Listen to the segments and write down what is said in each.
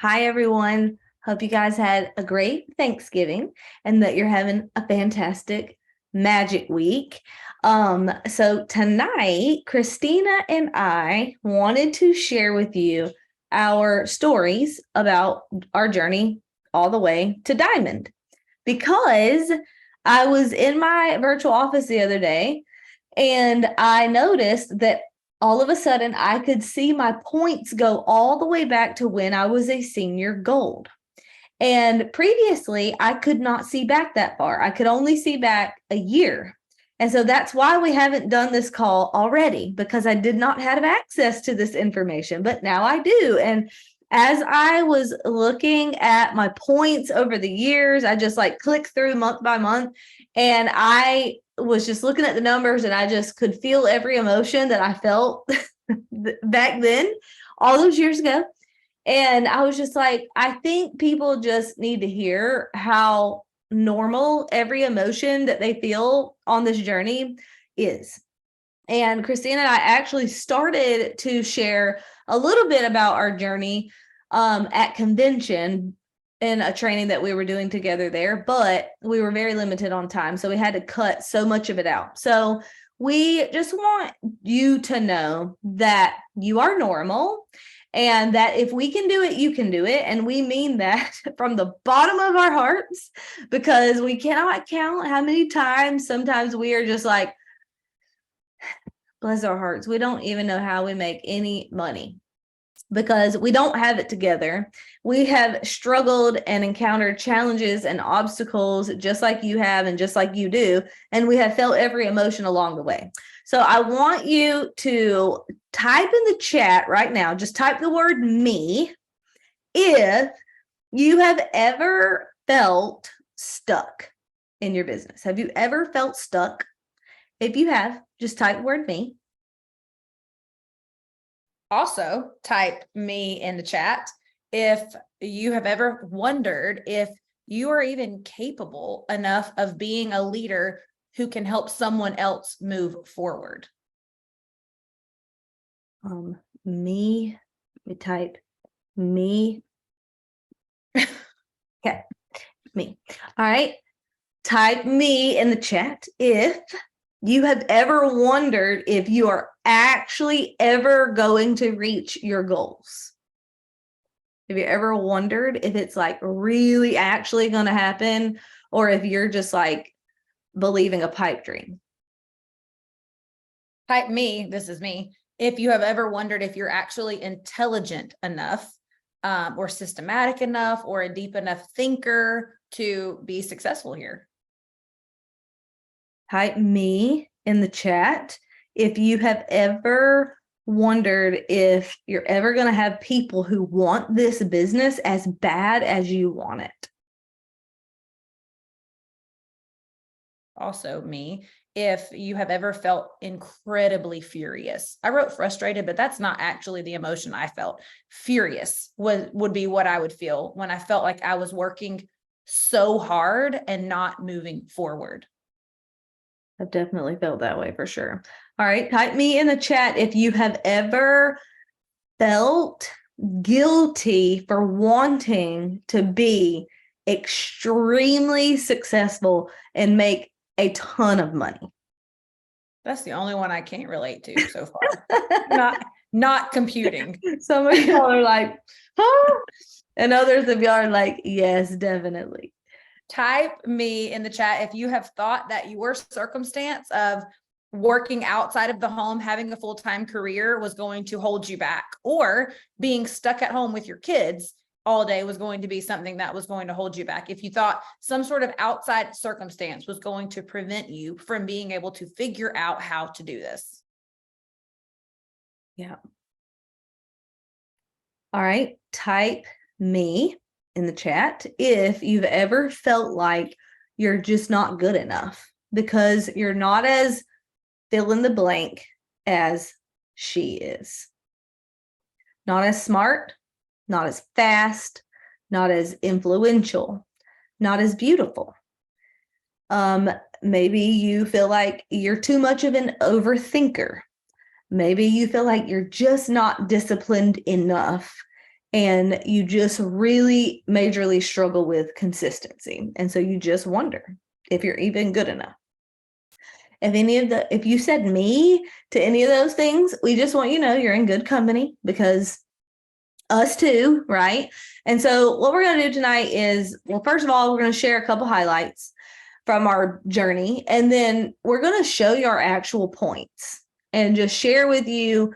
Hi, everyone. Hope you guys had a great Thanksgiving and that you're having a fantastic magic week. So tonight, Christina and I wanted to share with you our stories about our journey all the way to Diamond because I was in my virtual office the other day and I noticed that all of a sudden I could see my points go all the way back to when I was a senior gold. And previously, I could not see back that far. I could only see back a year. And so that's why we haven't done this call already, because I did not have access to this information, but now I do. And as I was looking at my points over the years, I just like clicked through month by month, and I was just looking at the numbers, and I just could feel every emotion that I felt back then, all those years ago. And I was just like, I think people just need to hear how normal every emotion that they feel on this journey is. And Christina and I actually started to share a little bit about our journey at convention in a training that we were doing together there, but we were very limited on time. So we had to cut so much of it out. So we just want you to know that you are normal and that if we can do it, you can do it. And we mean that from the bottom of our hearts, because we cannot count how many times sometimes we are just like, bless our hearts, we don't even know how we make any money because we don't have it together. We have struggled and encountered challenges and obstacles just like you have and just like you do. And we have felt every emotion along the way. So I want you to type in the chat right now, just type the word me, if you have ever felt stuck in your business. Have you ever felt stuck? If you have, just type word me. Also, type me in the chat if you have ever wondered if you are even capable enough of being a leader who can help someone else move forward. Me, we type me. Okay, me. All right, type me in the chat if you have ever wondered if you are actually ever going to reach your goals. Have you ever wondered if it's like really actually going to happen, or if you're just like believing a pipe dream? Type me, this is me, if you have ever wondered if you're actually intelligent enough or systematic enough or a deep enough thinker to be successful here. Type me in the chat if you have ever wondered if you're ever going to have people who want this business as bad as you want it. Also me, if you have ever felt incredibly furious. I wrote frustrated, but that's not actually the emotion I felt. Furious would be what I would feel when I felt like I was working so hard and not moving forward. I've definitely felt that way for sure. All right, type me in the chat if you have ever felt guilty for wanting to be extremely successable and make a ton of money. That's the only one I can't relate to so far. not computing. Some of y'all are like, huh? And others of y'all are like, yes, definitely. Type me in the chat if you have thought that your circumstance of working outside of the home, having a full-time career was going to hold you back, or being stuck at home with your kids all day was going to be something that was going to hold you back. If you thought some sort of outside circumstance was going to prevent you from being able to figure out how to do this. Yeah. All right. Type me in the chat if you've ever felt like you're just not good enough because you're not as fill in the blank as she is. Not as smart, not as fast, not as influential, not as beautiful. Maybe you feel like you're too much of an overthinker. Maybe you feel like you're just not disciplined enough. and you just really majorly struggle with consistency. And so you just wonder if you're even good enough. If you said me to any of those things, we just want you to know you're in good company, because us too, right? And so what we're going to do tonight is, well, first of all, we're going to share a couple highlights from our journey, and then we're going to show you our actual points and just share with you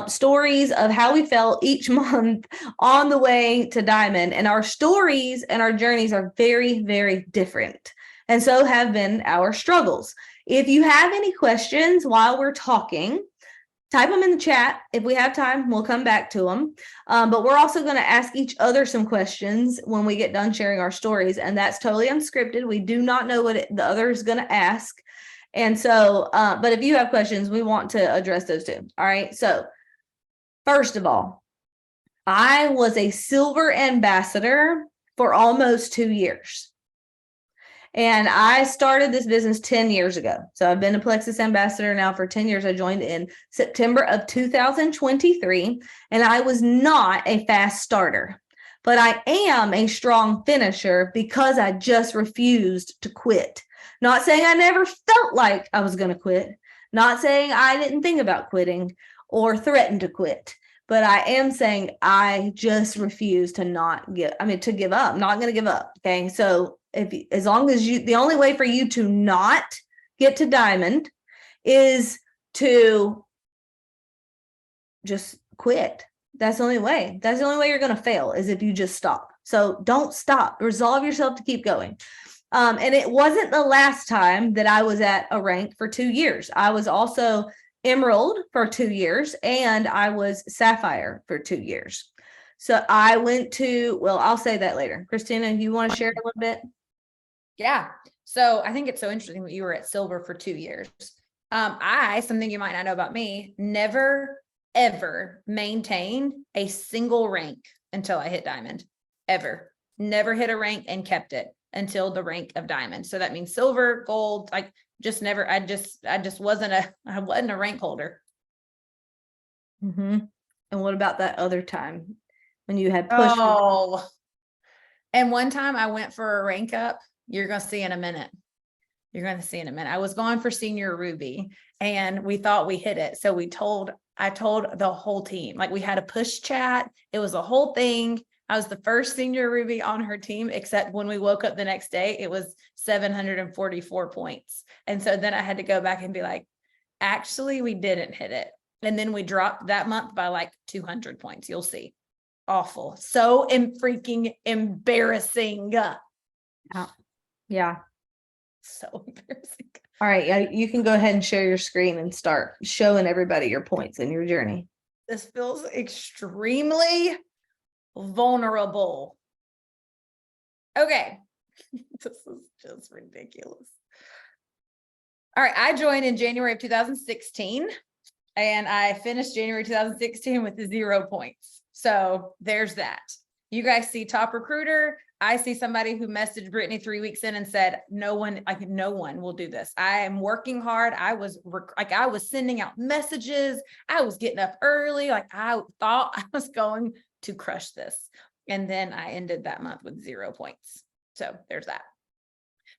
stories of how we felt each month on the way to Diamond. And our stories and our journeys are very, very different. And so have been our struggles. If you have any questions while we're talking, type them in the chat. If we have time, we'll come back to them. But we're also going to ask each other some questions when we get done sharing our stories. And that's totally unscripted. We do not know what the other is going to ask. And so, but if you have questions, we want to address those too. All right. So first of all, I was a silver ambassador for almost 2 years. And I started this business 10 years ago. So I've been a Plexus ambassador now for 10 years. I joined in September of 2023, and I was not a fast starter, but I am a strong finisher because I just refused to quit. Not saying I never felt like I was going to quit, not saying I didn't think about quitting or threaten to quit, but I am saying I just refuse to give up. Not going to give up. Okay. So as long as the only way for you to not get to Diamond is to just quit. That's the only way. That's the only way you're going to fail, is if you just stop. So don't stop. Resolve yourself to keep going. And it wasn't the last time that I was at a rank for 2 years. I was also Emerald for 2 years, and I was Sapphire for 2 years. So I went to, well, I'll say that later. Christina, you want to share a little bit? Yeah. So I think it's so interesting that you were at silver for 2 years. Something you might not know about me, never, ever maintained a single rank until I hit Diamond, ever. Never hit a rank and kept it until the rank of Diamond. So that means silver, gold, like just never, I just wasn't a rank holder. Mm-hmm. And what about that other time when you had pushed? Oh, and one time I went for a rank up. You're going to see in a minute. I was going for senior Ruby, and we thought we hit it. So I told the whole team, like we had a push chat. It was a whole thing. I was the first senior Ruby on her team, except when we woke up the next day, it was 744 points. And so then I had to go back and be like, actually, we didn't hit it. And then we dropped that month by like 200 points. You'll see. Awful. So freaking embarrassing. Yeah. So embarrassing. All right. You can go ahead and share your screen and start showing everybody your points in your journey. This feels extremely vulnerable. Okay. This is just ridiculous. All right. I joined in January of 2016, and I finished January 2016 with 0 points. So there's that. You guys see top recruiter. I see somebody who messaged Brittney 3 weeks in and said, no one will do this. I am working hard. I was sending out messages. I was getting up early. Like I thought I was going to crush this. And then I ended that month with 0 points. So there's that.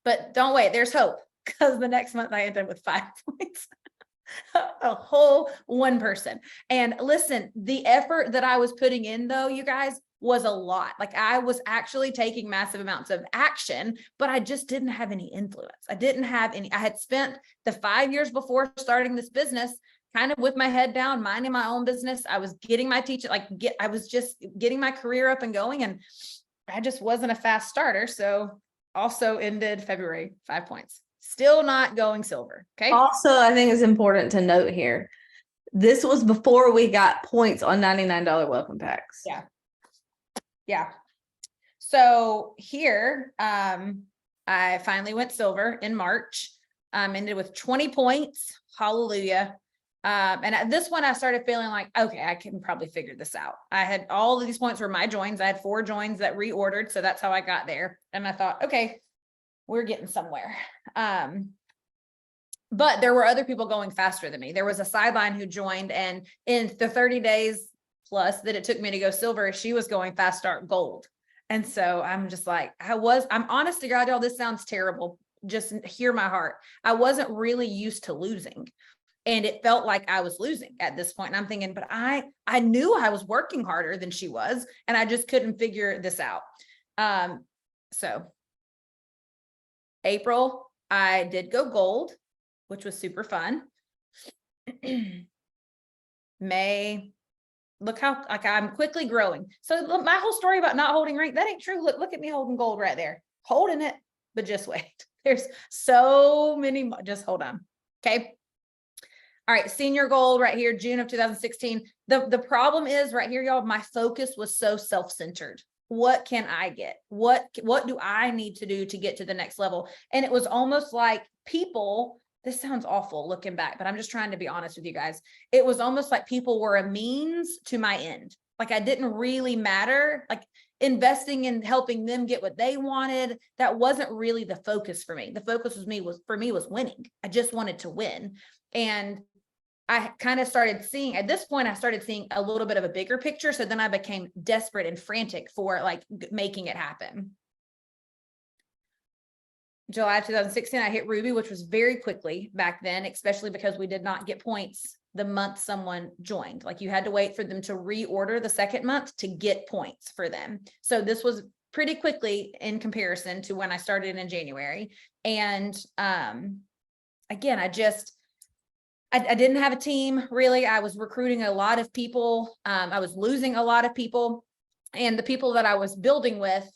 But don't wait, there's hope, because the next month I ended with 5 points. A whole one person. And listen, the effort that I was putting in, though, you guys, was a lot. Like I was actually taking massive amounts of action, but I just didn't have any influence. I had spent the 5 years before starting this business kind of with my head down, minding my own business. I was getting my teaching, I was just getting my career up and going, and I just wasn't a fast starter. So also ended February, 5 points. Still not going silver. Okay. Also, I think it's important to note here, this was before we got points on $99 welcome packs. Yeah. So here, I finally went silver in March, ended with 20 points. Hallelujah. And at this one, I started feeling like, okay, I can probably figure this out. I had all of these points were my joins. I had 4 joins that reordered. So that's how I got there. And I thought, okay, we're getting somewhere. But there were other people going faster than me. There was a sideline who joined, and in the 30 days, plus that it took me to go silver. She was going fast start gold. And so I'm just like, I'm honest to God, y'all, this sounds terrible. Just hear my heart. I wasn't really used to losing. And it felt like I was losing at this point. And I'm thinking, but I knew I was working harder than she was, and I just couldn't figure this out. So April, I did go gold, which was super fun. May, look how like I'm quickly growing. So look, my whole story about not holding rank, that ain't true. Look at me holding gold right there, holding it, but just wait. There's so many, just hold on. Okay. All right, senior gold right here, June of 2016. The problem is right here, y'all, my focus was so self-centered. What can I get? What do I need to do to get to the next level? And it was almost like people, this sounds awful looking back, but I'm just trying to be honest with you guys. It was almost like people were a means to my end. Like I didn't really matter. Like investing in helping them get what they wanted, that wasn't really the focus for me. The focus was winning. I just wanted to win. And I kind of started seeing, at this point, I started seeing a little bit of a bigger picture. So then I became desperate and frantic for like making it happen. July 2016, I hit Ruby, which was very quickly back then, especially because we did not get points the month someone joined. Like you had to wait for them to reorder the second month to get points for them. So this was pretty quickly in comparison to when I started in January. And again, I didn't have a team really. I was recruiting a lot of people. I was losing a lot of people, and the people that I was building with,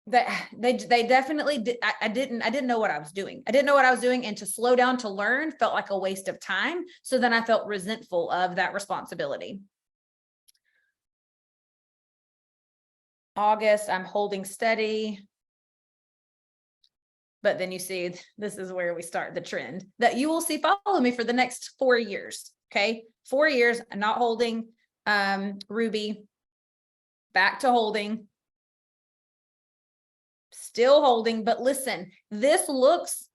that they definitely did. I didn't know what I was doing. I didn't know what I was doing. And to slow down to learn felt like a waste of time. So then I felt resentful of that responsibility. August, I'm holding steady. But then you see, this is where we start the trend that you will see follow me for the next 4 years. Okay. 4 years, I'm not holding Ruby, back to holding, still holding. But listen, this looks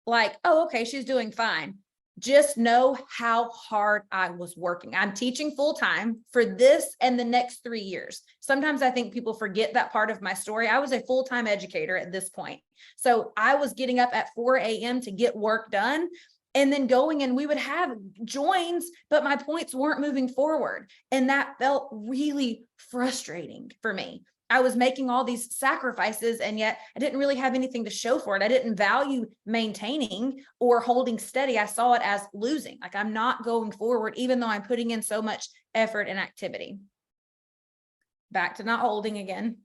like, oh, okay, she's doing fine. Just know how hard I was working. I'm teaching full time for this and the next 3 years. Sometimes I think people forget that part of my story. I was a full-time educator at this point. So I was getting up at 4 a.m. to get work done and then going, and we would have joins, but my points weren't moving forward. And that felt really frustrating for me. I was making all these sacrifices, and yet I didn't really have anything to show for it. I didn't value maintaining or holding steady. I saw it as losing. Like I'm not going forward, even though I'm putting in so much effort and activity. Back to not holding again.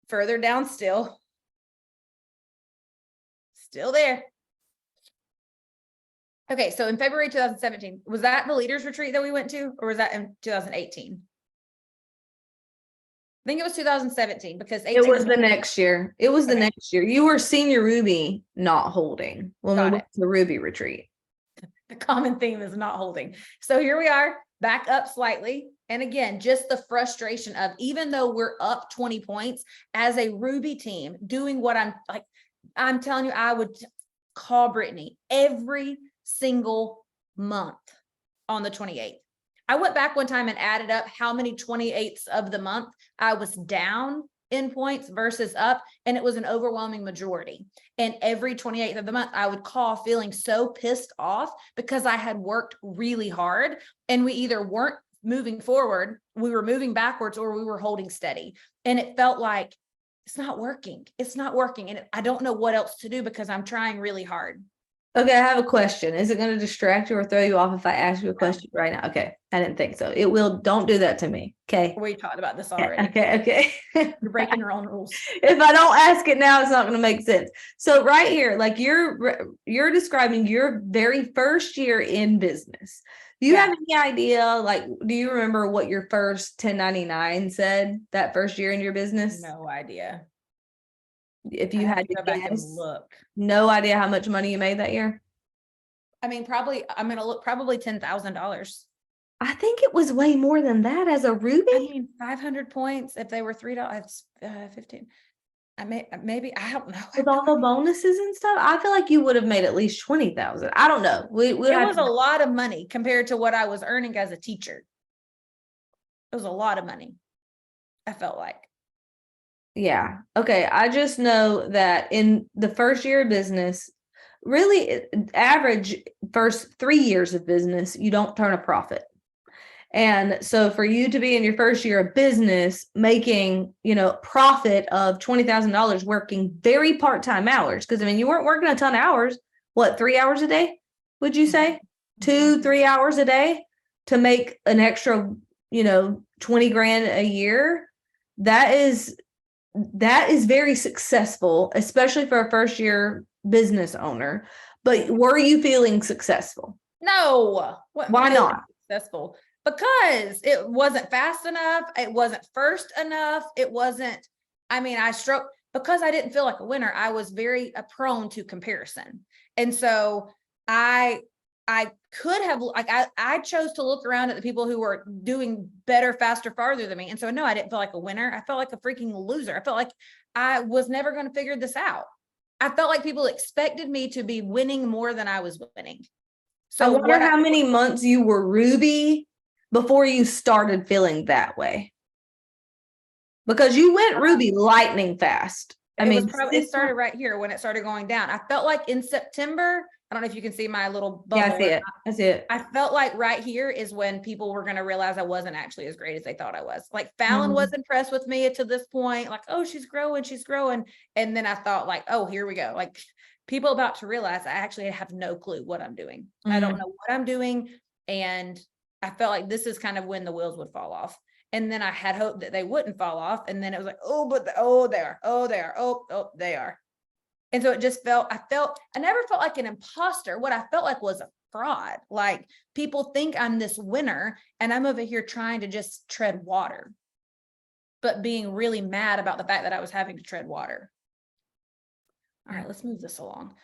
Further down still there. Okay, so in February 2017, was that the leaders retreat that we went to, or was that in 2018? I think it was 2017 because it was the next year. It was the next year. You were senior Ruby, not holding when we went to the Ruby retreat. The common theme is not holding. So here we are, back up slightly. And again, just the frustration of, even though we're up 20 points as a Ruby team, doing what I'm telling you, I would call Brittney every single month on the 28th. I went back one time and added up how many 28ths of the month I was down in points versus up, and it was an overwhelming majority. And every 28th of the month, I would call feeling so pissed off because I had worked really hard, and we either weren't moving forward, we were moving backwards, or we were holding steady. And it felt like it's not working. It's not working. And I don't know what else to do because I'm trying really hard. Okay, I have a question. Is it going to distract you or throw you off if I ask you a question right now? Okay, I didn't think so. It will. Don't do that to me. Okay. We talked about this already. Okay. You're breaking your own rules. If I don't ask it now, it's not going to make sense. So right here, like you're describing your very first year in business. Do you have any idea, like, do you remember what your first 1099 said that first year in your business? No idea. If you had to go back and guess, look. No idea how much money you made that year? I mean, I'm going to look, probably $10,000. I think it was way more than that as a Ruby. I mean, 500 points if they were $3, 15. maybe, I don't know. With all the bonuses and stuff, I feel like you would have made at least 20,000. I don't know. We It have was a lot of money compared to what I was earning as a teacher. It was a lot of money, I felt like. yeah. Okay. I just know that in the first year of business, really average first 3 years of business, you don't turn a profit. And so for you to be in your first year of business making, profit of $20,000 working very part-time hours, because I mean, you weren't working a ton of hours, what, 3 hours a day, would you say? 2-3 hours a day to make an extra, 20 grand a year. That is very successful, especially for a first year business owner. But were you feeling successful? No. Why not? Successful? Because it wasn't fast enough. It wasn't first enough. It wasn't, I struggled because I didn't feel like a winner. I was very prone to comparison. And so I could have, like, I chose to look around at the people who were doing better, faster, farther than me. And so, no, I didn't feel like a winner. I felt like a freaking loser. I felt like I was never going to figure this out. I felt like people expected me to be winning more than I was winning. So I wonder how many months you were Ruby before you started feeling that way. Because you went Ruby lightning fast. It started right here when it started going down. I felt like in September, I don't know if you can see my little bubble. Yeah, I see it. I see it. I felt like right here is when people were going to realize I wasn't actually as great as they thought I was. Like Fallon was impressed with me to this point, like, oh, she's growing. And then I thought like, oh, here we go. Like people about to realize I actually have no clue what I'm doing. I don't know what I'm doing. And I felt like this is kind of when the wheels would fall off. And then I had hope that they wouldn't fall off. And then it was like, they are. And so it just I never felt like an imposter. What I felt like was a fraud. Like people think I'm this winner and I'm over here trying to just tread water, but being really mad about the fact that I was having to tread water. All right, let's move this along.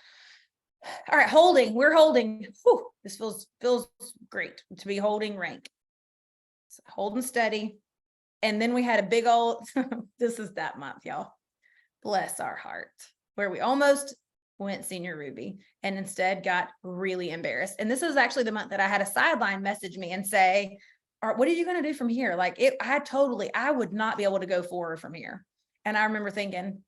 All right, holding. We're holding. Whew, this feels great to be holding rank. So holding steady. And then we had a big old, this is that month, y'all. Bless our heart, where we almost went senior Ruby and instead got really embarrassed. And this is actually the month that I had a sideline message me and say, what are you going to do from here? Like I would not be able to go forward from here. And I remember thinking,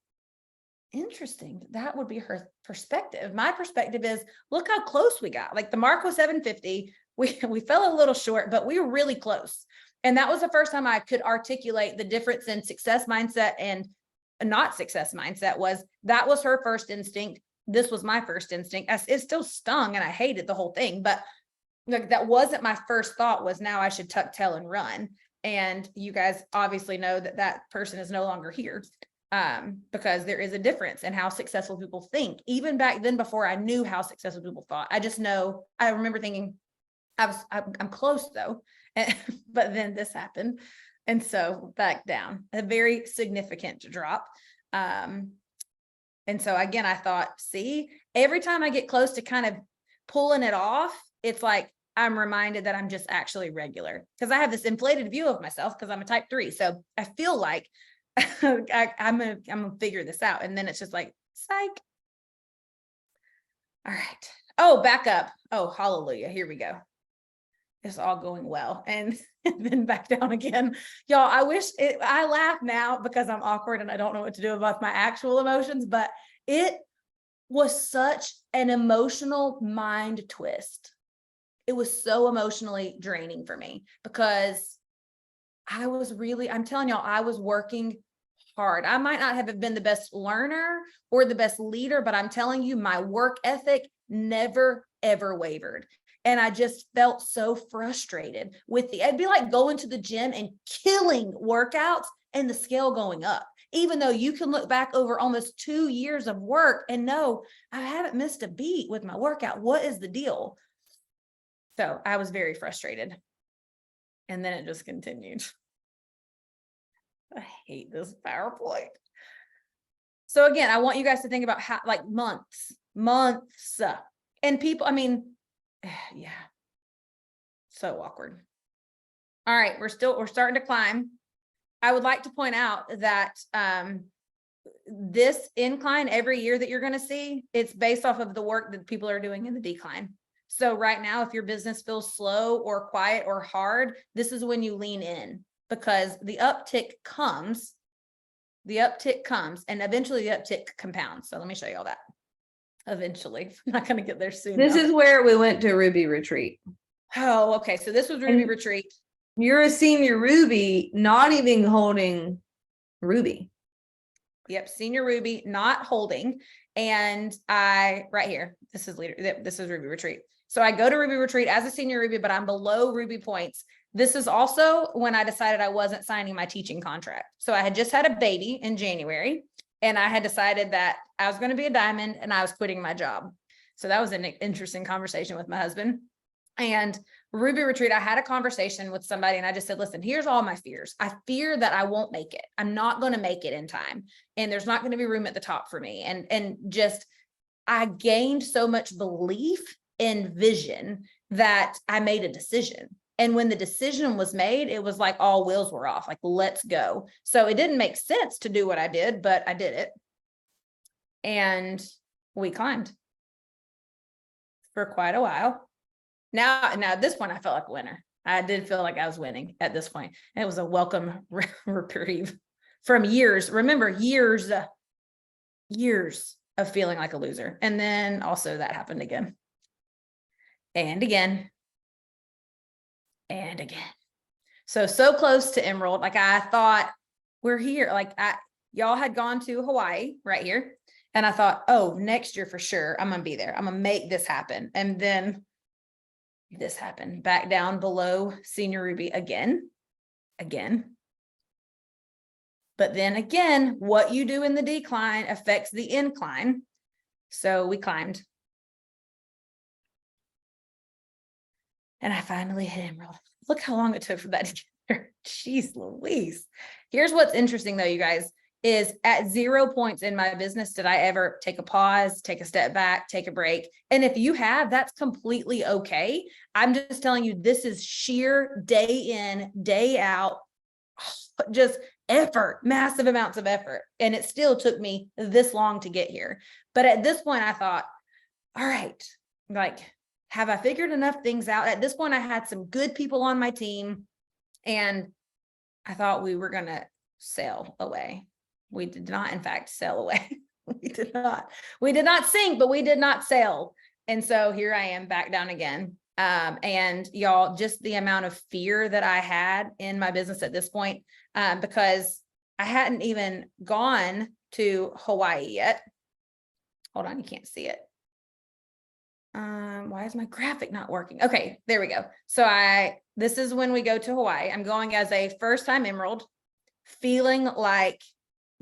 interesting. That would be her perspective. My perspective is, look how close we got. Like the mark was 750. We fell a little short, but we were really close. And that was the first time I could articulate the difference in success mindset and not success mindset. That was her first instinct. This was my first instinct. It still stung and I hated the whole thing, but like that wasn't my first thought. Was now I should tuck tail and run. And you guys obviously know that person is no longer here. Because there is a difference in how successful people think. Even back then, before I knew how successful people thought, I remember thinking I'm close though, but then this happened. And so back down, a very significant drop. And so again, I thought, see, every time I get close to kind of pulling it off, it's like, I'm reminded that I'm just actually regular, because I have this inflated view of myself because I'm a type 3. So I feel like I'm gonna figure this out. And then it's just like, psych. All right. Oh, back up. Oh, hallelujah. Here we go. It's all going well. And then back down again. Y'all, I laugh now because I'm awkward and I don't know what to do about my actual emotions, but it was such an emotional mind twist. It was so emotionally draining for me because I'm telling y'all, I was working hard. I might not have been the best learner or the best leader, but I'm telling you, my work ethic never, ever wavered. And I just felt so frustrated it'd be like going to the gym and killing workouts and the scale going up, even though you can look back over almost 2 years of work and know I haven't missed a beat with my workout. What is the deal? So I was very frustrated. And then it just continued. I hate this PowerPoint. So again, I want you guys to think about how, like months, and people, yeah, so awkward. All right, we're starting to climb. I would like to point out that this incline every year that you're going to see, it's based off of the work that people are doing in the decline. So right now, if your business feels slow or quiet or hard, this is when you lean in, because the uptick comes, and eventually the uptick compounds. So let me show you all that. Eventually, I'm not going to get there soon. This is where we went to Ruby Retreat. Oh, okay. So this was Ruby And Retreat. you're a senior Ruby, not even holding Ruby. Yep, senior Ruby, not holding. And right here, this is Ruby Retreat. So I go to Ruby Retreat as a senior Ruby, but I'm below Ruby points. This is also when I decided I wasn't signing my teaching contract. So I had just had a baby in January, and I had decided that I was going to be a diamond and I was quitting my job. So that was an interesting conversation with my husband. And Ruby Retreat, I had a conversation with somebody and I just said, listen, here's all my fears. I fear that I won't make it. I'm not going to make it in time. And there's not going to be room at the top for me. And just, I gained so much belief and vision that I made a decision. And when the decision was made, it was like all wheels were off, like, let's go. So it didn't make sense to do what I did, but I did it. And we climbed for quite a while. Now at this point, I felt like a winner. I did feel like I was winning at this point. And it was a welcome reprieve from years. Remember, years of feeling like a loser. And then also that happened again. And again. And again. So close to Emerald. Like, I thought, we're here. Like, y'all had gone to Hawaii right here. And I thought, oh, next year for sure, I'm going to be there. I'm going to make this happen. And then this happened, back down below senior Ruby again. But then again, what you do in the decline affects the incline. So we climbed. And I finally hit Emerald. Look how long it took for that to get there. Jeez Louise. Here's what's interesting though, you guys, is at 0 points in my business did I ever take a pause, take a step back, take a break. And if you have, that's completely okay. I'm just telling you, this is sheer day in, day out, just effort, massive amounts of effort. And it still took me this long to get here. But at this point, I thought, all right, like, have I figured enough things out? At this point, I had some good people on my team, and I thought we were going to sail away. We did not, in fact, sail away. We did not sink, but we did not sail. And so here I am back down again. And y'all, just the amount of fear that I had in my business at this point, because I hadn't even gone to Hawaii yet. Hold on, you can't see it. Why is my graphic not working? Okay, there we go. So this is when we go to Hawaii. I'm going as a first-time Emerald, feeling like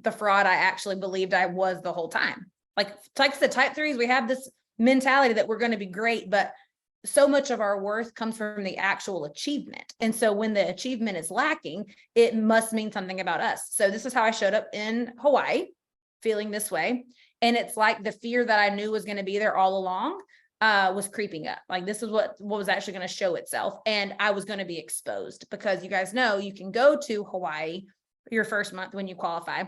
the fraud I actually believed I was the whole time. Like the type threes, we have this mentality that we're going to be great, but so much of our worth comes from the actual achievement. And so when the achievement is lacking, it must mean something about us. So this is how I showed up in Hawaii, feeling this way. And it's like the fear that I knew was going to be there all along was creeping up. Like, this is what was actually going to show itself. And I was going to be exposed, because you guys know you can go to Hawaii your first month when you qualify,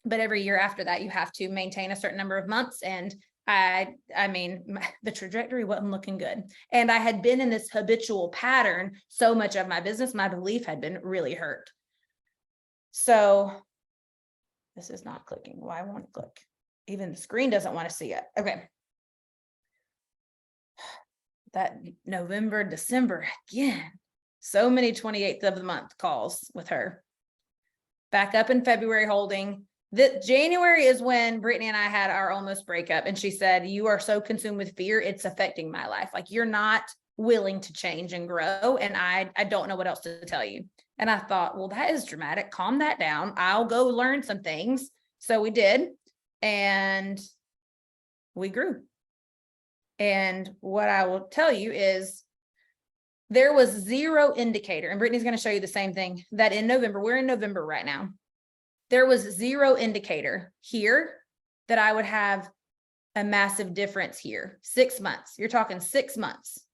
but every year after that, you have to maintain a certain number of months. And I mean, the trajectory wasn't looking good. And I had been in this habitual pattern so much of my business, my belief had been really hurt. So this is not clicking. Why won't it click? Even the screen doesn't want to see it. Okay. That November, December, again, so many 28th of the month calls with her. Back up in February holding. January is when Brittney and I had our almost breakup. And she said, you are so consumed with fear, it's affecting my life. Like, you're not willing to change and grow. And I don't know what else to tell you. And I thought, well, that is dramatic. Calm that down. I'll go learn some things. So we did. And we grew. And what I will tell you is there was zero indicator, and Brittney's going to show you the same thing, that in November, we're in November right now, there was zero indicator here that I would have a massive difference here. 6 months. You're talking 6 months.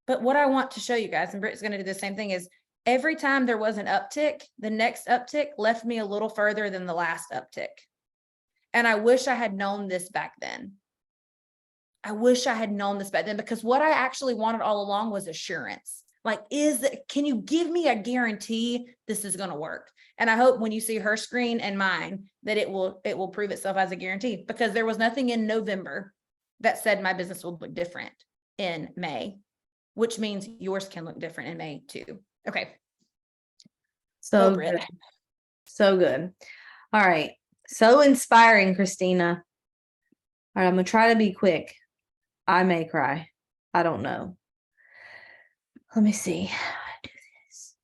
But what I want to show you guys, and Britt's going to do the same thing, is every time there was an uptick, the next uptick left me a little further than the last uptick. And I wish I had known this back then. I wish I had known this back then, because what I actually wanted all along was assurance. Like, can you give me a guarantee this is going to work? And I hope when you see her screen and mine, that it will prove itself as a guarantee, because there was nothing in November that said my business will look different in May, which means yours can look different in May too. Okay. So good. So good. All right. So inspiring, Christina. All right, I'm gonna try to be quick. I may cry. I don't know. Let me see how I do this.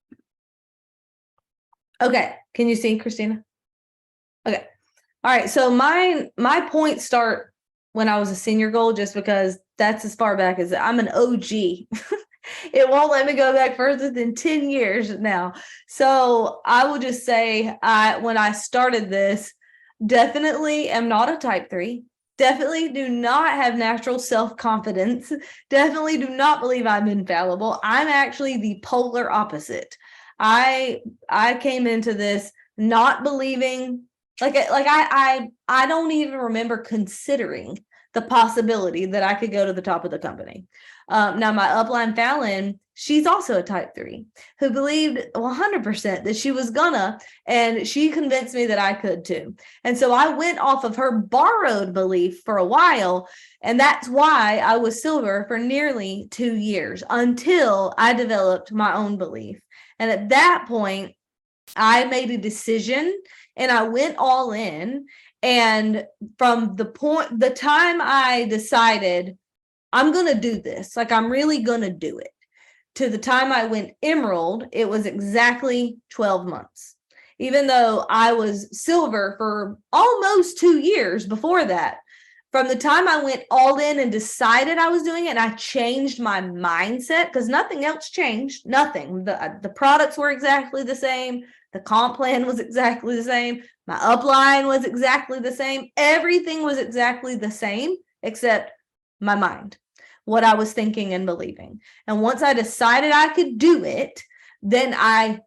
Okay, can you see, Christina? Okay. All right. So my points start when I was a senior goal, just because that's as far back as I'm an OG. It won't let me go back further than 10 years now. So I will just say, when I started this, definitely am not a type 3. Definitely do not have natural self-confidence. Definitely do not believe I'm infallible. I'm actually the polar opposite. I came into this not believing, I don't even remember considering the possibility that I could go to the top of the company. Now my upline Fallon, she's also a type 3 who believed 100% that she was gonna, and she convinced me that I could too. And so I went off of her borrowed belief for a while. And that's why I was silver for nearly 2 years, until I developed my own belief. And at that point, I made a decision and I went all in. And from the time I decided I'm going to do this, like I'm really going to do it, to the time I went emerald, it was exactly 12 months. Even though I was silver for almost 2 years before that, from the time I went all in and decided I was doing it, and I changed my mindset, because nothing else changed, nothing. The products were exactly the same. The comp plan was exactly the same. My upline was exactly the same. Everything was exactly the same, except my mind, what I was thinking and believing. And once I decided I could do it, then I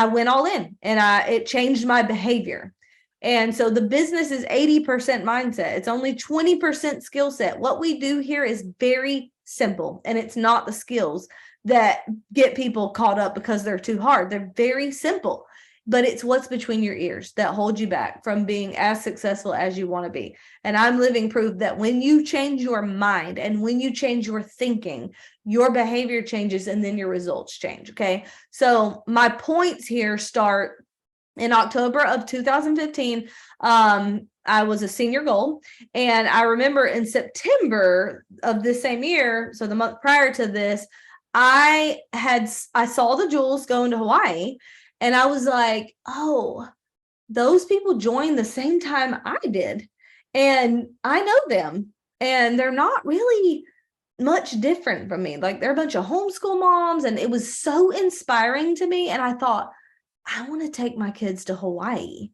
went all in, and it changed my behavior. And so the business is 80% mindset. It's only 20% skill set. What we do here is very simple, and it's not the skills that get people caught up because they're too hard. They're very simple, but it's what's between your ears that hold you back from being as successful as you want to be. And I'm living proof that when you change your mind and when you change your thinking, your behavior changes and then your results change. Okay. So my points here start in October of 2015. I was a senior gold. And I remember in September of this same year, so the month prior to this, I saw the Jewels going to Hawaii. And I was like, oh, those people joined the same time I did. And I know them. And they're not really much different from me. Like, they're a bunch of homeschool moms. And it was so inspiring to me. And I thought, I want to take my kids to Hawaii.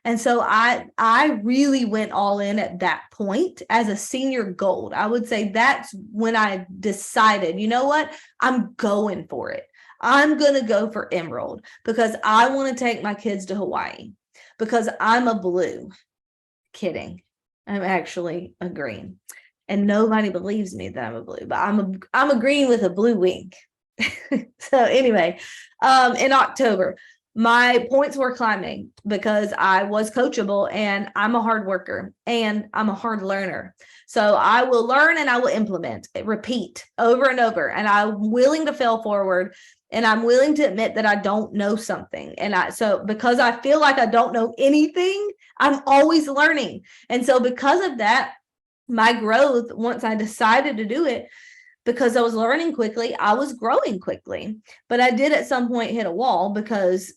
And so I really went all in at that point as a senior gold. I would say that's when I decided, you know what, I'm going for it. I'm going to go for emerald because I want to take my kids to Hawaii, because I'm a blue. Kidding. I'm actually a green. And nobody believes me that I'm a blue, but I'm a green with a blue wing. So anyway, in October, my points were climbing because I was coachable, and I'm a hard worker and I'm a hard learner. So I will learn and I will implement, repeat over and over. And I'm willing to fail forward, and I'm willing to admit that I don't know something. And so because I feel like I don't know anything, I'm always learning. And so because of that, my growth, once I decided to do it, because I was learning quickly, I was growing quickly. But I did at some point hit a wall because,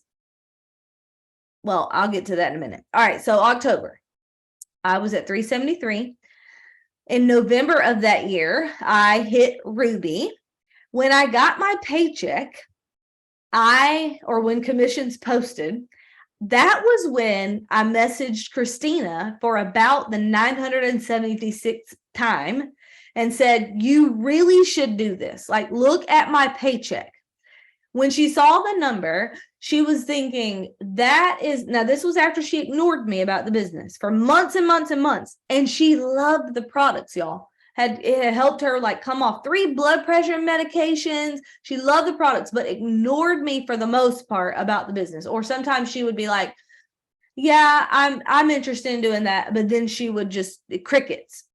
well, I'll get to that in a minute. All right. So October, I was at 373. In November of that year, I hit Ruby. When I got my paycheck, when commissions posted, that was when I messaged Christina for about the 976th time and said, you really should do this. Like, look at my paycheck. When she saw the number, she was thinking this was after she ignored me about the business for months and months and months. And she loved the products, y'all. It had helped her like come off 3 blood pressure medications. She loved the products, but ignored me for the most part about the business. Or sometimes she would be like, yeah, I'm interested in doing that. But then she would just crickets.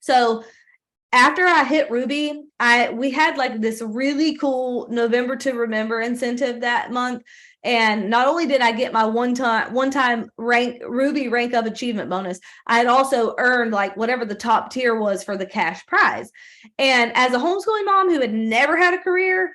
So after I hit Ruby, we had like this really cool November to Remember incentive that month. And not only did I get my one-time Ruby rank of achievement bonus, I had also earned like whatever the top tier was for the cash prize. And as a homeschooling mom who had never had a career,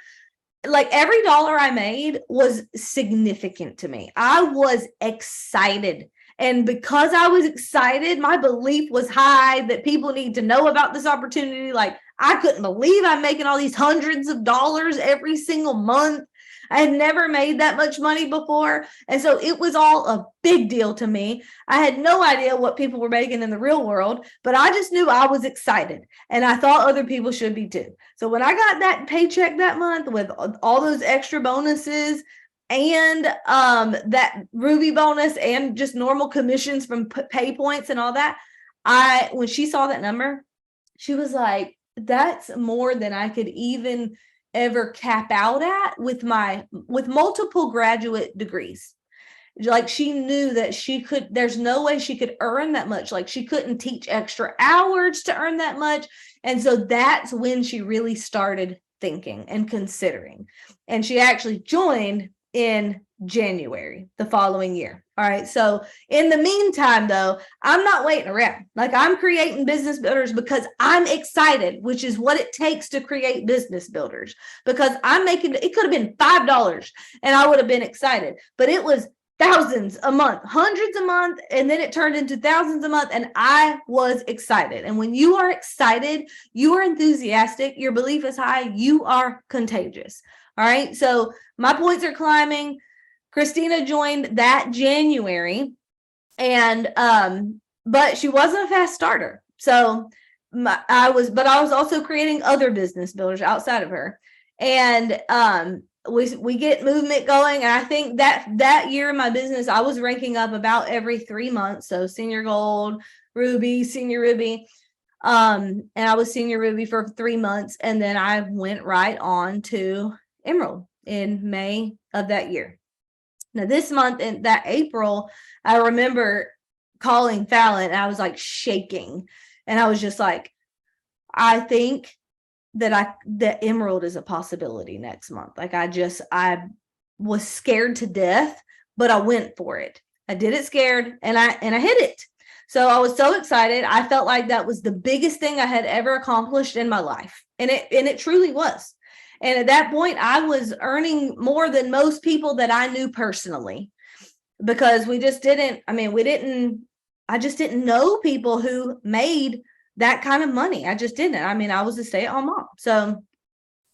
like every dollar I made was significant to me. I was excited. And because I was excited, my belief was high that people need to know about this opportunity. Like I couldn't believe I'm making all these hundreds of dollars every single month. I had never made that much money before. And so it was all a big deal to me. I had no idea what people were making in the real world, but I just knew I was excited. And I thought other people should be too. So when I got that paycheck that month with all those extra bonuses and that Ruby bonus and just normal commissions from pay points and all that, when she saw that number, she was like, that's more than I could even ever cap out at with multiple graduate degrees. Like she knew that there's no way she could earn that much. Like she couldn't teach extra hours to earn that much. And so that's when she really started thinking and considering. And she actually joined in January the following year. All right. So in the meantime, though, I'm not waiting around. Like I'm creating business builders because I'm excited, which is what it takes to create business builders, because it could have been $5 and I would have been excited, but it was thousands a month, hundreds a month. And then it turned into thousands a month. And I was excited. And when you are excited, you are enthusiastic, your belief is high, you are contagious. All right. So my points are climbing. Christina joined that January and, but she wasn't a fast starter. So I was also creating other business builders outside of her. And, we get movement going. And I think that year in my business, I was ranking up about every 3 months. So senior gold, Ruby, senior Ruby. And I was senior Ruby for 3 months. And then I went right on to Emerald in May of that year. Now this month in that April, I remember calling Fallon and I was like shaking. And I was just like, I think that Emerald is a possibility next month. Like I was scared to death, but I went for it. I did it scared and I hit it. So I was so excited. I felt like that was the biggest thing I had ever accomplished in my life. And it truly was. And at that point, I was earning more than most people that I knew personally, because I just didn't know people who made that kind of money. I just didn't. I mean, I was a stay-at-home mom. So,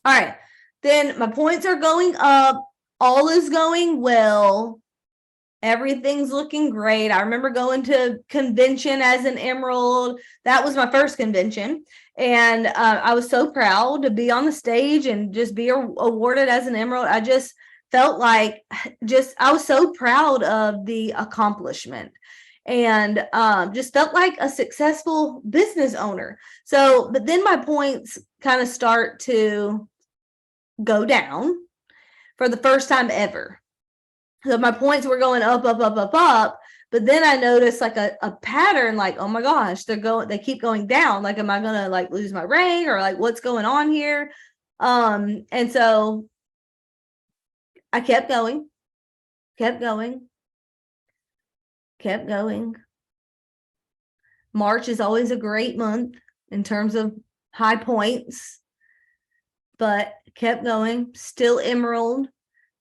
all right. Then my points are going up. All is going well. Everything's looking great. I remember going to convention as an Emerald. That was my first convention. And I was so proud to be on the stage and just be awarded as an Emerald. I just felt like I was so proud of the accomplishment and just felt like a successful business owner. So, but then my points kind of start to go down for the first time ever. So my points were going up, up, up, up, up. But then I noticed like a pattern, like, oh my gosh, they keep going down. Like, am I going to like lose my rank or like what's going on here? And so I kept going. March is always a great month in terms of high points, but kept going, still Emerald.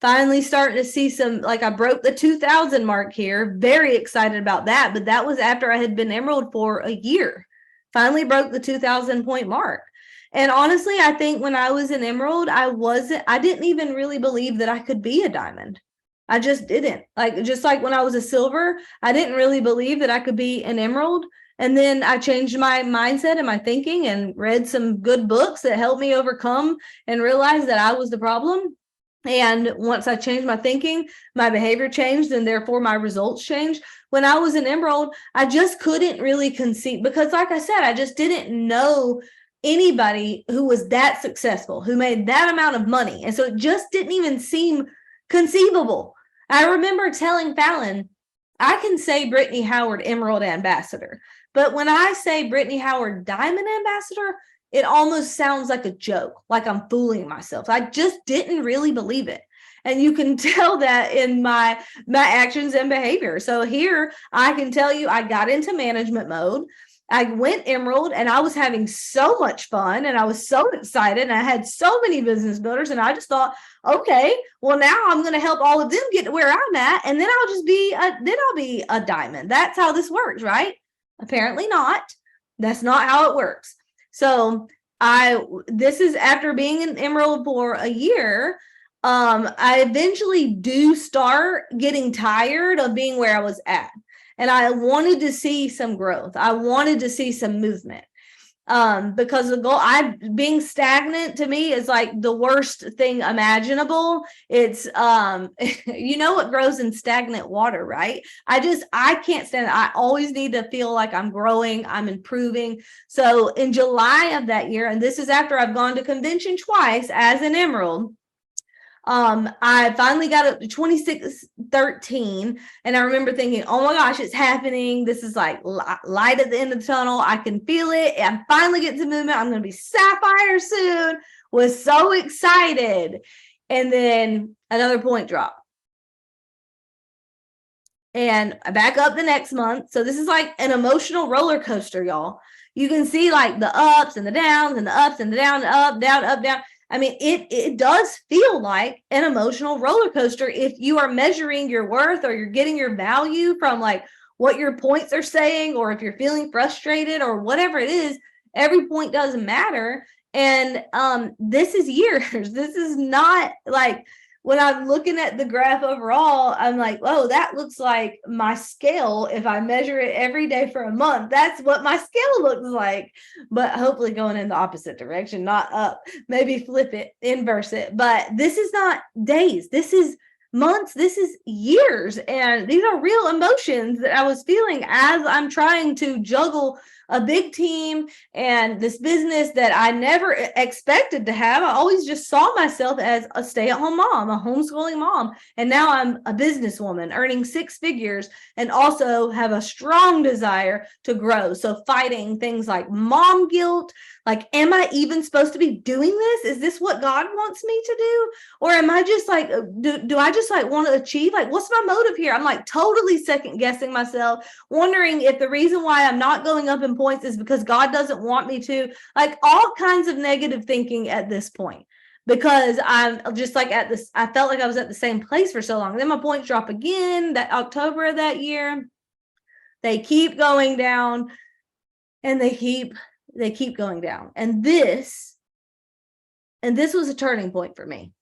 Finally starting to see some, like I broke the 2,000 mark here. Very excited about that. But that was after I had been Emerald for a year. Finally broke the 2,000 point mark. And honestly, I think when I was an Emerald, I didn't even really believe that I could be a diamond. I just didn't. Just like when I was a silver, I didn't really believe that I could be an Emerald. And then I changed my mindset and my thinking and read some good books that helped me overcome and realize that I was the problem. And once I changed my thinking, my behavior changed, and therefore my results changed. When I was an Emerald, I just couldn't really conceive, because like I said, I just didn't know anybody who was that successful, who made that amount of money. And so it just didn't even seem conceivable. I remember telling Fallon, I can say Brittney Howard Emerald Ambassador, but when I say Brittney Howard Diamond Ambassador, it almost sounds like a joke, like I'm fooling myself. I just didn't really believe it. And you can tell that in my actions and behavior. So here I can tell you, I got into management mode. I went Emerald and I was having so much fun and I was so excited and I had so many business builders, and I just thought, okay, well now I'm going to help all of them get to where I'm at, and then I'll be a diamond. That's how this works, right? Apparently not. That's not how it works. So this is after being an Emerald for a year. I eventually do start getting tired of being where I was at. And I wanted to see some growth. I wanted to see some movement. Because the goal, being stagnant to me is like the worst thing imaginable. It's you know what grows in stagnant water, right? I can't stand it. I always need to feel like I'm growing, I'm improving. So in July of that year, and this is after I've gone to convention twice as an Emerald, I finally got up to 2613, and I remember thinking, oh my gosh, it's happening. This is like light at the end of the tunnel. I can feel it. I'm finally getting some movement. I'm going to be Sapphire soon. Was so excited. And then another point drop. And I back up the next month. So this is like an emotional roller coaster, y'all. You can see like the ups and the downs and the ups and the down, up, down, up, down. I mean, it does feel like an emotional roller coaster if you are measuring your worth or you're getting your value from like what your points are saying, or if you're feeling frustrated or whatever it is. Every point does matter. And this is years. This is not like, when I'm looking at the graph overall, I'm like, oh, that looks like my scale. If I measure it every day for a month, that's what my scale looks like. But hopefully going in the opposite direction, not up. Maybe flip it, inverse it. But this is not days. This is months. This is years. And these are real emotions that I was feeling as I'm trying to juggle a big team and this business that I never expected to have. I always just saw myself as a stay-at-home mom, a homeschooling mom. And now I'm a businesswoman earning 6 figures and also have a strong desire to grow. So fighting things like mom guilt, like, am I even supposed to be doing this? Is this what God wants me to do? Or am I just like, do I just like want to achieve? Like, what's my motive here? I'm like totally second guessing myself, wondering if the reason why I'm not going up in points is because God doesn't want me to. Like all kinds of negative thinking at this point, because I'm just like I felt like I was at the same place for so long. Then my points drop again that October of that year. They keep going down and they keep going down. And this was a turning point for me,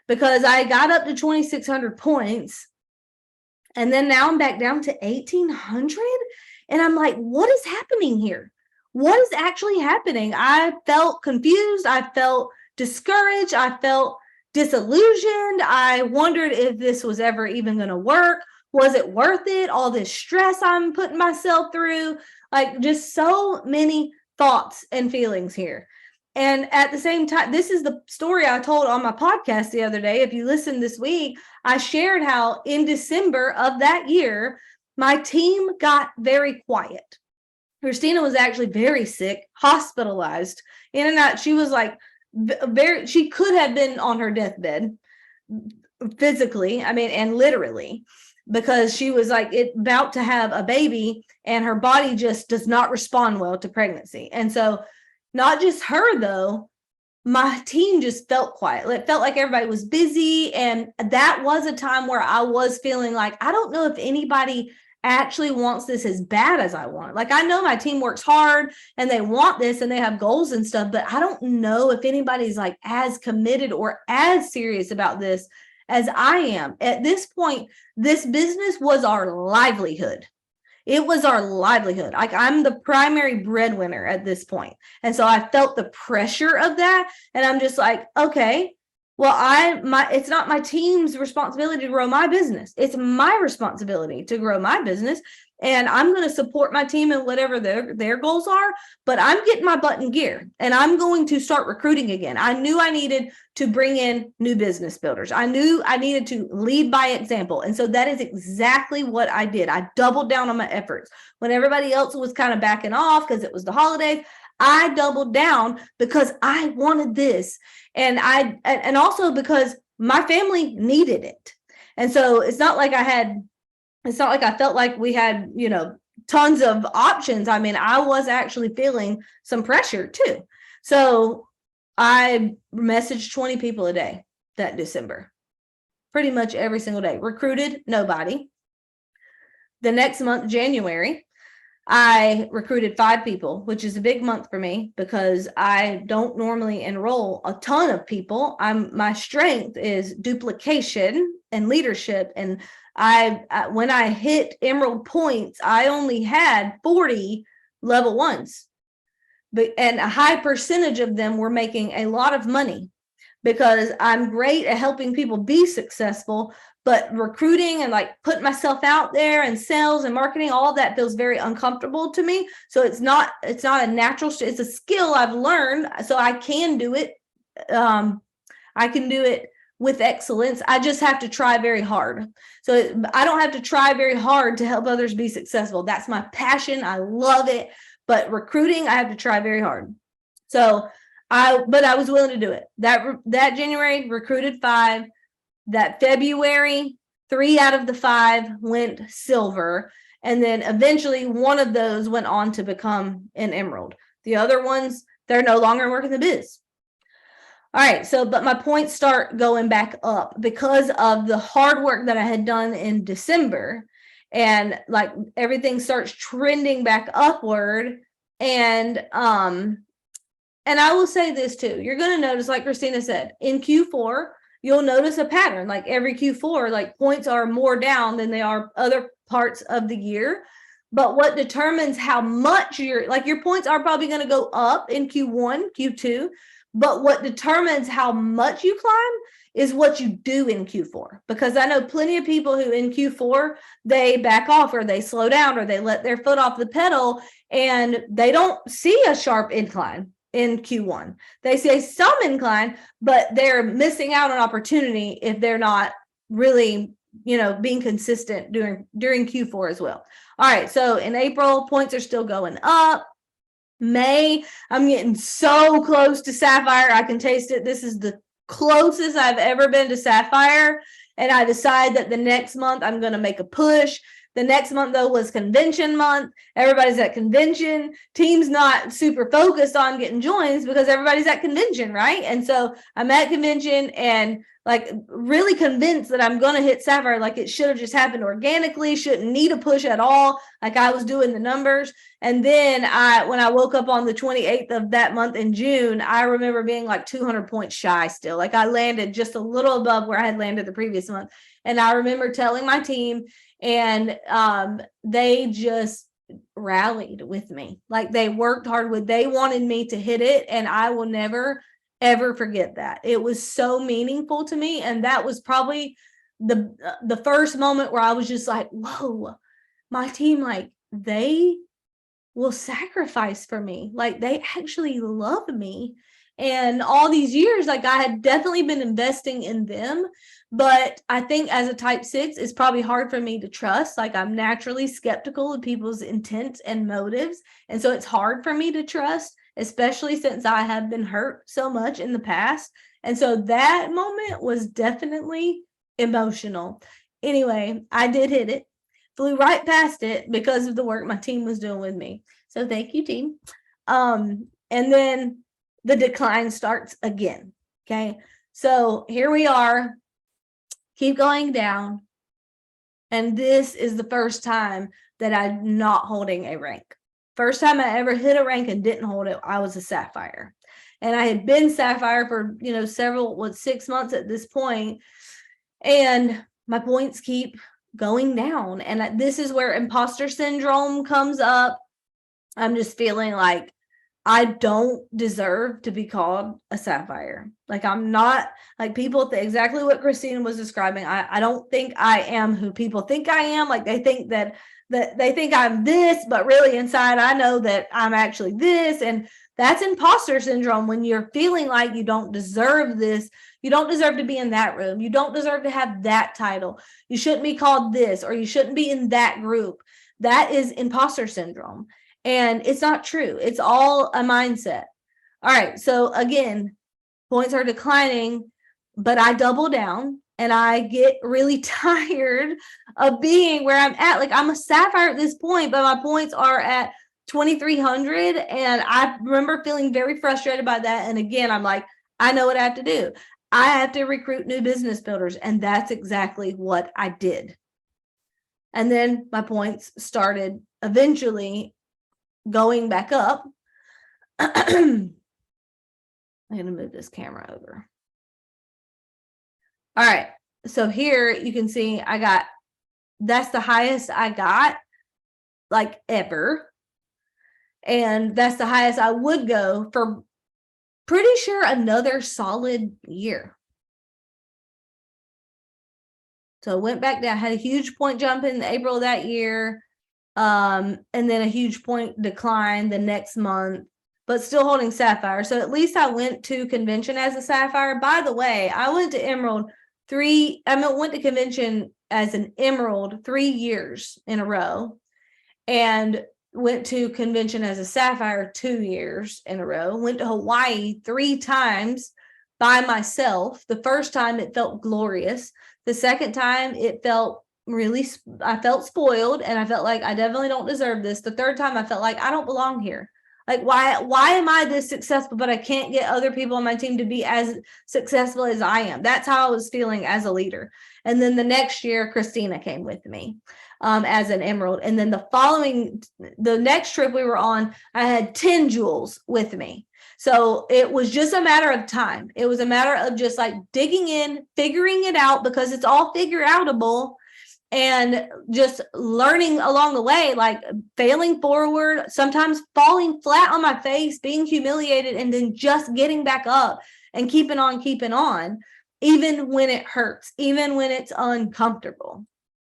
because I got up to 2,600 points and then now I'm back down to 1,800. And I'm like, what is happening here? What is actually happening? I felt confused. I felt discouraged. I felt disillusioned. I wondered if this was ever even going to work. Was it worth it? All this stress I'm putting myself through, like just so many thoughts and feelings here. And at the same time, this is the story I told on my podcast the other day. If you listened this week, I shared how in December of that year, my team got very quiet. Christina was actually very sick, hospitalized, in and out. She was like she could have been on her deathbed physically, I mean, and literally, because she was like about to have a baby and her body just does not respond well to pregnancy. And so not just her though, my team just felt quiet. It felt like everybody was busy. And that was a time where I was feeling like, I don't know if anybody actually wants this as bad as I want. Like, I know my team works hard and they want this and they have goals and stuff, but I don't know if anybody's like as committed or as serious about this as I am. At this point, this business was our livelihood. It was our livelihood. Like, I'm the primary breadwinner at this point. And so I felt the pressure of that. And I'm just like, okay, Well, it's not my team's responsibility to grow my business. It's my responsibility to grow my business. And I'm going to support my team in whatever their goals are, but I'm getting my butt in gear and I'm going to start recruiting again. I knew I needed to bring in new business builders. I knew I needed to lead by example. And so that is exactly what I did. I doubled down on my efforts. When everybody else was kind of backing off because it was the holidays, I doubled down because I wanted this. And also because my family needed it. And so it's not like I felt like we had, tons of options. I mean, I was actually feeling some pressure too. So I messaged 20 people a day that December, pretty much every single day. Recruited nobody. The next month, January, I recruited 5 people, which is a big month for me because I don't normally enroll a ton of people. My strength is duplication and leadership. And when I hit Emerald points, I only had 40 level 1s, and a high percentage of them were making a lot of money because I'm great at helping people be successful. But recruiting and like putting myself out there and sales and marketing, all of that feels very uncomfortable to me. So it's not a natural, it's a skill I've learned. So I can do it. I can do it with excellence. I just have to try very hard. So I don't have to try very hard to help others be successful. That's my passion. I love it. But recruiting, I have to try very hard. So I was willing to do it. That January, recruited 5. That February, 3 out of the 5 went silver. And then eventually one of those went on to become an emerald. The other ones, they're no longer working the biz. All right. So, but my points start going back up because of the hard work that I had done in December, and like everything starts trending back upward. And I will say this too. You're going to notice, like Christina said, in Q4, you'll notice a pattern. Like every Q4, like points are more down than they are other parts of the year. But what determines how much your points are probably going to go up in Q1, Q2. But what determines how much you climb is what you do in Q4. Because I know plenty of people who in Q4, they back off or they slow down or they let their foot off the pedal and they don't see a sharp incline in Q1. They see some incline, but they're missing out on opportunity if they're not really, being consistent during Q4 as well. All right. So in April, points are still going up. May, I'm getting so close to Sapphire. I can taste it. This is the closest I've ever been to Sapphire. And I decide that the next month I'm going to make a push. The next month, though, was convention month. Everybody's at convention. Team's not super focused on getting joins because everybody's at convention, right? And so I'm at convention and like really convinced that I'm going to hit Sapphire. Like it should have just happened organically, shouldn't need a push at all. Like I was doing the numbers. And then when I woke up on the 28th of that month in June, I remember being like 200 points shy still. Like I landed just a little above where I had landed the previous month. And I remember telling my team, and they just rallied with me. Like they worked hard they wanted me to hit it. And I will never, ever forget that. It was so meaningful to me. And that was probably the first moment where I was just like, whoa, my team, like they will sacrifice for me. Like they actually love me. And all these years, like I had definitely been investing in them. But I think as a type 6, it's probably hard for me to trust. Like I'm naturally skeptical of people's intent and motives. And so it's hard for me to trust, especially since I have been hurt so much in the past. And so that moment was definitely emotional. Anyway, I did hit it, flew right past it because of the work my team was doing with me. So thank you, team. And then the decline starts again. Okay. So here we are. Keep going down. And this is the first time that I'm not holding a rank. First time I ever hit a rank and didn't hold it, I was a Sapphire. And I had been Sapphire for, 6 months at this point. And my points keep going down. And this is where imposter syndrome comes up. I'm just feeling like I don't deserve to be called a sapphire. Like, I'm not, like, people exactly what Christina was describing. I don't think I am who people think I am. Like, they think that they think I'm this, but really inside I know that I'm actually this. And that's imposter syndrome, when you're feeling like you don't deserve this. You don't deserve to be in that room. You don't deserve to have that title. You shouldn't be called this, or you shouldn't be in that group. That is imposter syndrome. And it's not true. It's all a mindset. All right. So again, points are declining, but I double down and I get really tired of being where I'm at. Like, I'm a sapphire at this point, but my points are at 2,300. And I remember feeling very frustrated by that. And again, I'm like, I know what I have to do. I have to recruit new business builders. And that's exactly what I did. And then my points started eventually going back up. I'm going to move this camera over. All right. So here you can see that's the highest I got, like, ever. And that's the highest I would go for pretty sure another solid year. So I went back down, had a huge point jump in April of that year. And then a huge point decline the next month, but still holding sapphire. So at least I went to convention as a sapphire. By the way, I went to went to convention as an emerald 3 years in a row, and went to convention as a sapphire 2 years in a row. Went to Hawaii 3 times by myself. The first time it felt glorious. The second time it felt I felt spoiled, and I felt like I definitely don't deserve this. The third time I felt like I don't belong here. Like, why am I this successful, but I can't get other people on my team to be as successful as I am? That's how I was feeling as a leader. And then the next year, Christina came with me as an emerald. And then the next trip we were on, I had 10 jewels with me. So it was just a matter of time. It was a matter of just like digging in, figuring it out, because it's all figure outable. And just learning along the way, like failing forward, sometimes falling flat on my face, being humiliated, and then just getting back up and keeping on, even when it hurts, even when it's uncomfortable,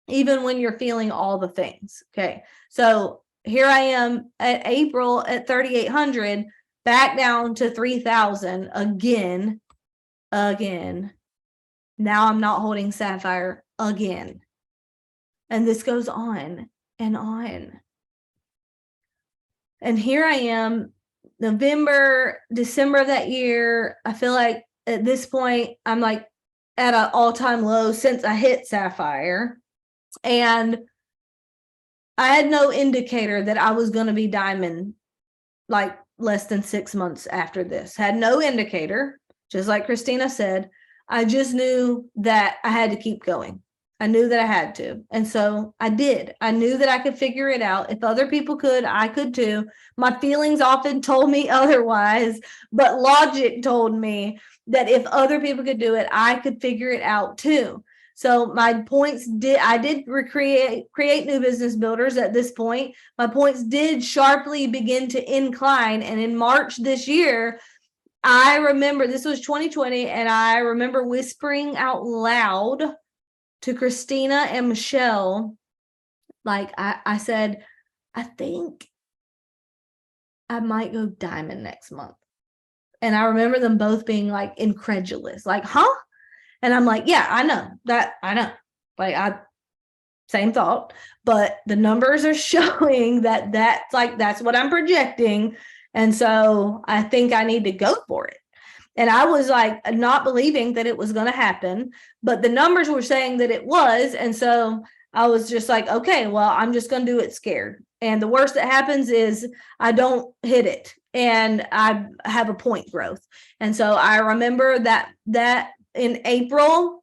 even when you're feeling all the things. Okay. So here I am at April at 3,800, back down to 3,000 again. Now I'm not holding sapphire again. And this goes on and on. And here I am, November, December of that year. I feel like at this point, I'm like at an all-time low since I hit sapphire. And I had no indicator that I was going to be diamond like less than 6 months after this. Had no indicator, just like Christina said. I just knew that I had to keep going. I knew that I had to. And so I did. I knew that I could figure it out. If other people could, I could too. My feelings often told me otherwise, but logic told me that if other people could do it, I could figure it out too. So my points I did create new business builders at this point. My points did sharply begin to incline. And in March this year, I remember, this was 2020, and I remember whispering out loud to Christina and Michelle, like I said, I think I might go diamond next month. And I remember them both being like incredulous, like, huh? And I'm like, yeah, I know. Like, same thought, but the numbers are showing that's what I'm projecting. And so I think I need to go for it. And I was like not believing that it was going to happen, but the numbers were saying that it was. And so I was just like, okay, well, I'm just going to do it scared. And the worst that happens is I don't hit it and I have a point growth. And so I remember that in April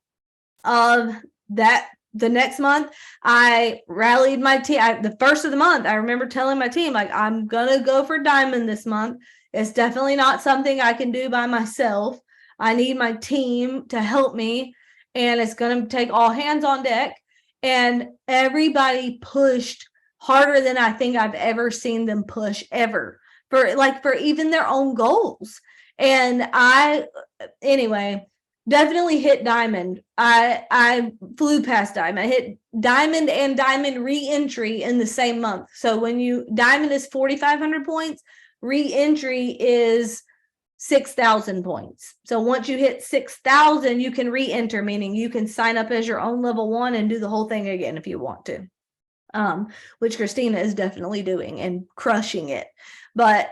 of the next month, I rallied my team. The first of the month, I remember telling my team, like, I'm going to go for diamond this month. It's definitely not something I can do by myself. I need my team to help me, and it's going to take all hands on deck. And everybody pushed harder than I think I've ever seen them push ever. for even their own goals. And anyway, definitely hit diamond. I flew past diamond. I hit diamond and diamond re-entry in the same month. So when diamond is 4,500 points, re-entry is 6,000 points. So once you hit 6,000, you can re-enter, meaning you can sign up as your own level 1 and do the whole thing again if you want to. Which Christina is definitely doing and crushing it. But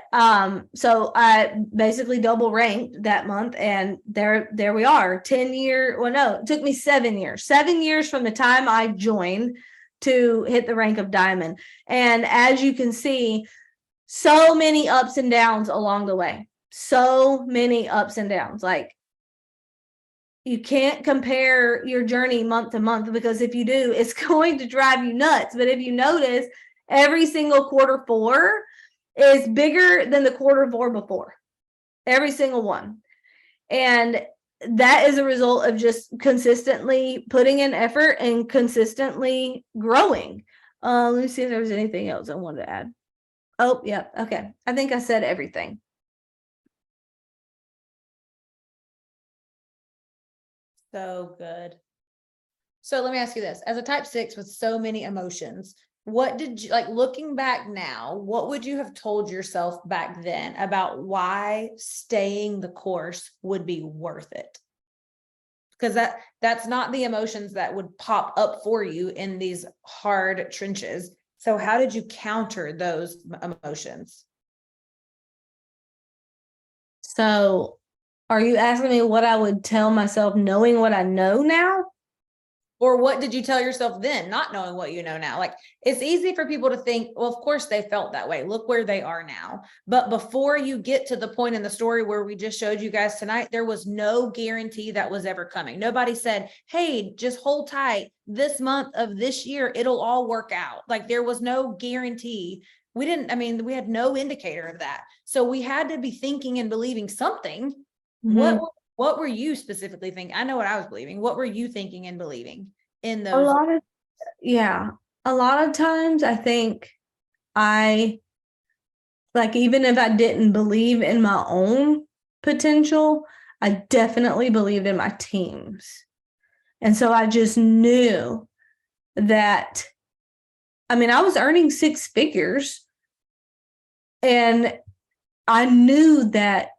so I basically double ranked that month, and there we are. 10-year, well, no, it took me 7 years. 7 years from the time I joined to hit the rank of diamond. And as you can see, so many ups and downs along the way. So many ups and downs. Like, you can't compare your journey month to month, because if you do, it's going to drive you nuts. But if you notice, every single Q4 is bigger than the Q4 before. Every single one. And that is a result of just consistently putting in effort and consistently growing. Let me see if there was anything else I wanted to add. Oh, yeah. Okay. I think I said everything. So good. So let me ask you this. As a type 6 with so many emotions, what did you, like, looking back now, what would you have told yourself back then about why staying the course would be worth it? Because that's not the emotions that would pop up for you in these hard trenches. So how did you counter those emotions? So are you asking me what I would tell myself knowing what I know now? Or what did you tell yourself then, not knowing what you know now? Like, it's easy for people to think, well, of course they felt that way. Look where they are now. But before you get to the point in the story where we just showed you guys tonight, there was no guarantee that was ever coming. Nobody said, hey, just hold tight. This month of this year, it'll all work out. Like, there was no guarantee. We had no indicator of that. So we had to be thinking and believing something. Mm-hmm. What were you specifically thinking? I know what I was believing. What were you thinking and believing in A those? lot of times I think I, like, even if I didn't believe in my own potential, I definitely believed in my team's. And so I just knew that, I was earning 6 figures, and I knew that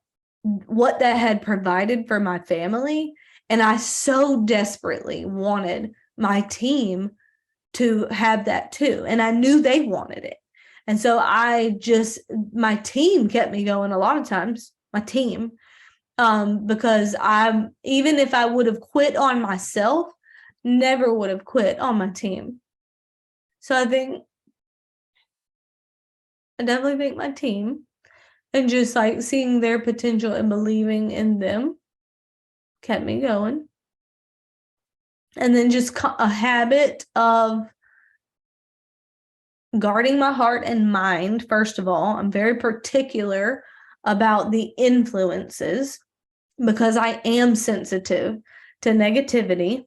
what that had provided for my family, and I so desperately wanted my team to have that too, and I knew they wanted it. And so my team kept me going a lot of times, my team, because even if I would have quit on myself, never would have quit on my team. So I definitely think my team, and just like seeing their potential and believing in them, kept me going. And then just a habit of guarding my heart and mind. First of all, I'm very particular about the influences, because I am sensitive to negativity,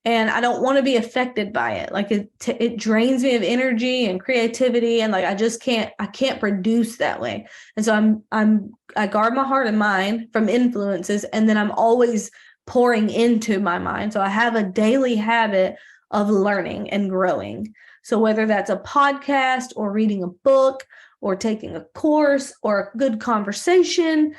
and I don't want to be affected by it. Like, it drains me of energy and creativity, and like I can't produce that way. And so I guard my heart and mind from influences, and then I'm always pouring into my mind. So I have a daily habit of learning and growing. So whether that's a podcast or reading a book or taking a course or a good conversation,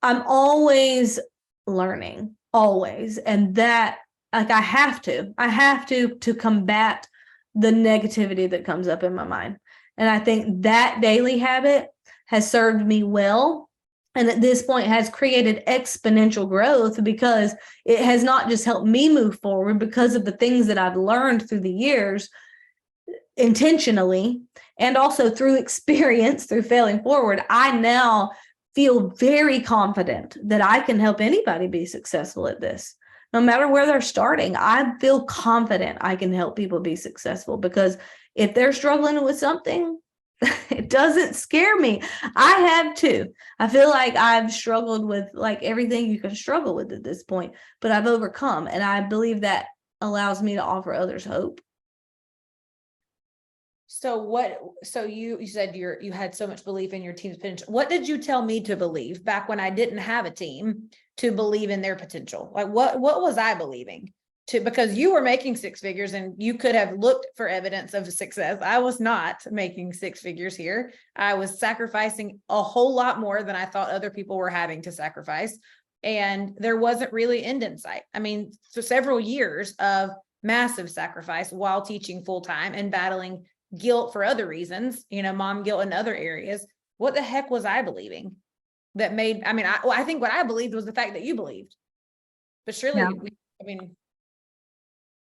I'm always learning, always. And that, like, I have to combat the negativity that comes up in my mind. And I think that daily habit has served me well. And at this point has created exponential growth, because it has not just helped me move forward because of the things that I've learned through the years intentionally, and also through experience, through failing forward. I now feel very confident that I can help anybody be successful at this. No matter where they're starting, I feel confident I can help people be successful, because if they're struggling with something, it doesn't scare me. I have too. I feel like I've struggled with like everything you can struggle with at this point, but I've overcome, and I believe that allows me to offer others hope. So you said you had so much belief in your team's potential. What did you tell me to believe back when I didn't have a team to believe in their potential? Like what was I believing to, because you were making six figures and you could have looked for evidence of success. I was not making six figures here. I was sacrificing a whole lot more than I thought other people were having to sacrifice. And there wasn't really end in sight. I mean, so several years of massive sacrifice while teaching full time and battling guilt for other reasons, mom guilt in other areas. What the heck was I believing that made, I think what I believed was the fact that you believed, but surely, Yeah.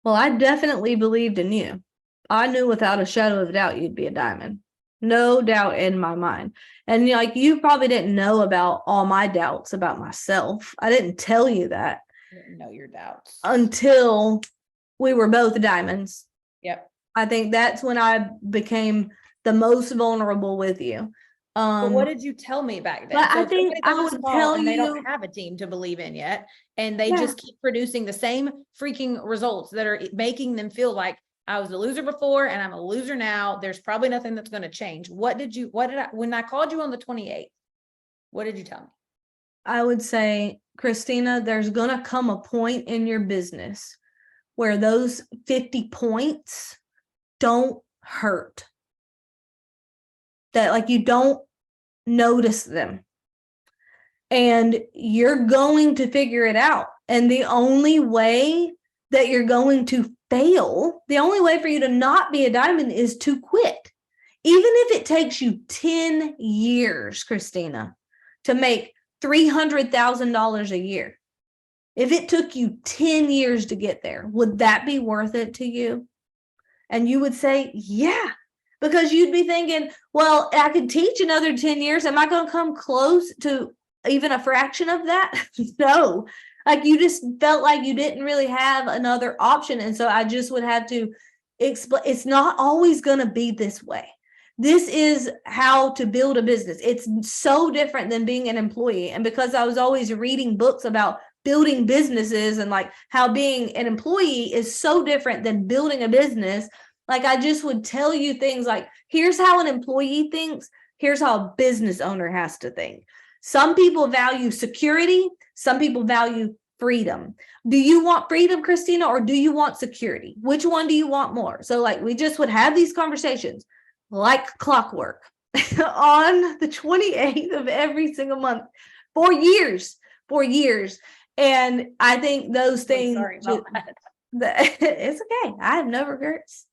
Well, I definitely believed in you. I knew without a shadow of a doubt you'd be a diamond. No doubt in my mind. And you probably didn't know about all my doubts about myself. I didn't tell you that. I didn't know your doubts until we were both diamonds. Yep. I think that's when I became the most vulnerable with you. But what did you tell me back then? But So I think I would tell and you, they don't have a team to believe in yet, and they just keep producing the same freaking results that are making them feel like I was a loser before and I'm a loser now. There's probably nothing that's going to change. When I called you on the 28th, what did you tell me? I would say, Christina, there's going to come a point in your business where those 50 points don't hurt. That you don't notice them. And you're going to figure it out. And the only way that you're going to fail, the only way for you to not be a diamond is to quit. Even if it takes you 10 years, Christina, to make $300,000 a year. If it took you 10 years to get there, would that be worth it to you? And you would say, yeah, because you'd be thinking, well, I could teach another 10 years. Am I going to come close to even a fraction of that? No, you just felt like you didn't really have another option. And so I just would have to explain, it's not always going to be this way. This is how to build a business. It's so different than being an employee. And because I was always reading books about building businesses and how being an employee is so different than building a business, I just would tell you things like, here's how an employee thinks. Here's how a business owner has to think. Some people value security. Some people value freedom. Do you want freedom, Christina, or do you want security? Which one do you want more? So we just would have these conversations like clockwork on the 28th of every single month for years. And I think those things, sorry about that. It's okay. I have no regrets.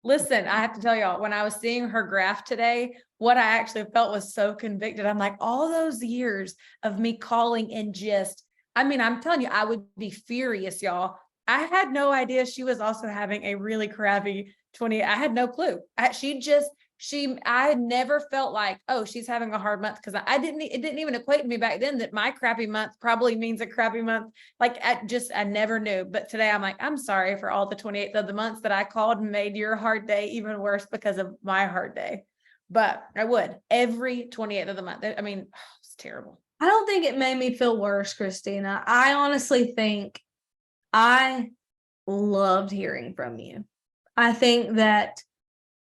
Listen, I have to tell y'all, when I was seeing her graph today, what I actually felt was so convicted. I'm like, all those years of me calling and I'm telling you, I would be furious, y'all. I had no idea she was also having a really crappy 20. I had no clue. I never felt like, oh, she's having a hard month, because it didn't even equate to me back then that my crappy month probably means a crappy month. I never knew. But today I'm like, I'm sorry for all the 28th of the months that I called and made your hard day even worse because of my hard day. But I would every 28th of the month. It's terrible. I don't think it made me feel worse, Christina. I honestly think I loved hearing from you. I think that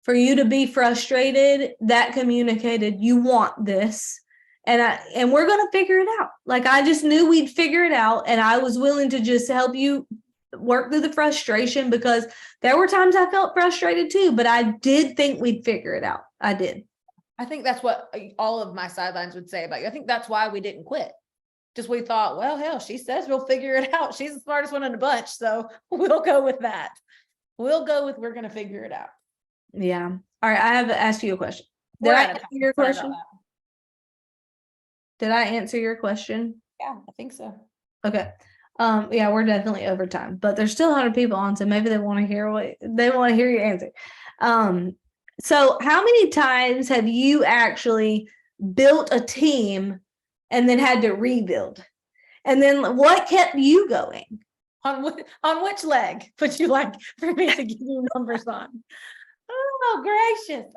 for you to be frustrated, that communicated you want this, and we're going to figure it out. I just knew we'd figure it out, and I was willing to just help you work through the frustration, because there were times I felt frustrated too, but I did think we'd figure it out. I did. I think that's what all of my sidelines would say about you. I think that's why we didn't quit. Just we thought, well, hell, she says we'll figure it out. She's the smartest one in the bunch, so we'll go with that. We're going to figure it out. Yeah. All right. I have to ask you a question. Did I answer your question? Did I answer your question? Yeah, I think so. Okay. Yeah, we're definitely over time, but there's still 100 people on, so maybe they want to hear your answer. So how many times have you actually built a team and then had to rebuild? And then what kept you going? On which leg would you like for me to give you numbers on? Oh, gracious.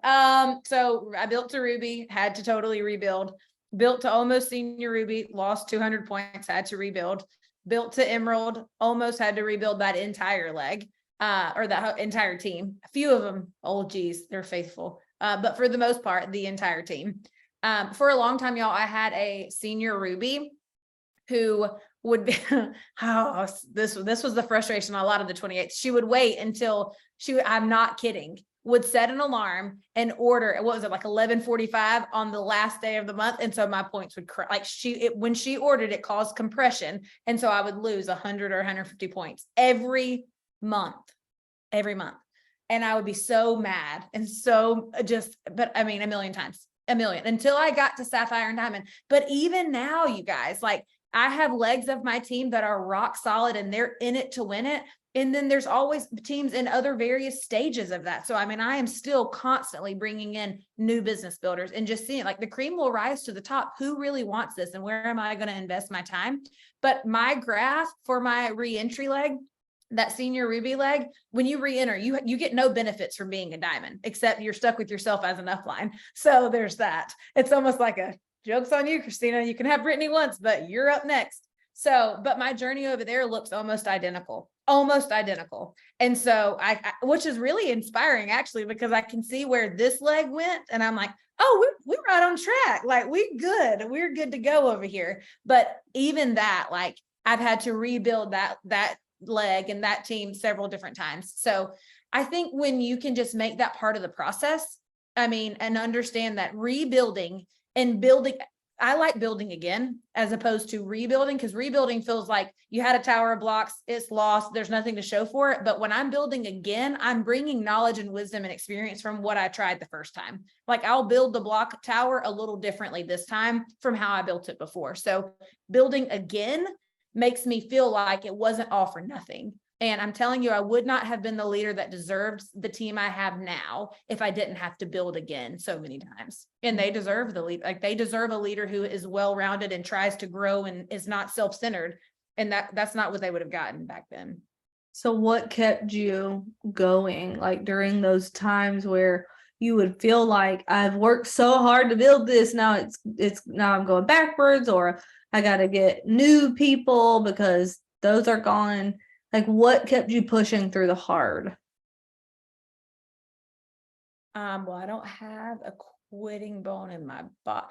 So I built to Ruby, had to totally rebuild. Built to almost senior Ruby, lost 200 points, had to rebuild. Built to Emerald, almost had to rebuild that entire leg. or the entire team. A few of them, oh geez, they're faithful. But for the most part, the entire team. For a long time, y'all, I had a senior Ruby who would be, oh, this was the frustration a lot of the 28th. She would wait until I'm not kidding, would set an alarm and order, what was it, like 11:45 on the last day of the month. And so my points would like when she ordered, it caused compression. And so I would lose 100 or 150 points every month. And I would be so mad and so but I mean, a million times, until I got to Sapphire and Diamond. But even now, you guys, like, I have legs of my team that are rock solid and they're in it to win it. And then there's always teams in other various stages of that. So, I mean, I am still constantly bringing in new business builders and just seeing, like, the cream will rise to the top. Who really wants this? And where am I going to invest my time? But my graph for my re-entry leg, that senior Ruby leg, when you re-enter, you get no benefits from being a diamond, except you're stuck with yourself as an upline. So there's that. It's almost like a joke's on you, Christina. You can have Brittney once, but you're up next. So, but my journey over there looks almost identical. And so which is really inspiring, actually, because I can see where this leg went and I'm like, oh, we're right on track. Like, we're good to go over here. But even that, like, I've had to rebuild that leg and that team several different times. So I think when you can just make that part of the process, I mean, and understand that rebuilding and building, I like building again as opposed to rebuilding, because rebuilding feels like you had a tower of blocks, it's lost, there's nothing to show for it. But when I'm building again, I'm bringing knowledge and wisdom and experience from what I tried the first time. Like, I'll build the block tower a little differently this time from how I built it before. So building again makes me feel like it wasn't all for nothing. And I'm telling you, I would not have been the leader that deserves the team I have now if I didn't have to build again so many times. And they deserve the lead. Like, they deserve a leader who is well-rounded and tries to grow and is not self-centered. And that's not what they would have gotten back then. So what kept you going, like, during those times where you would feel like, I've worked so hard to build this, now now I'm going backwards, or I got to get new people because those are gone? Like, what kept you pushing through the hard? Well, I don't have a quitting bone in my body.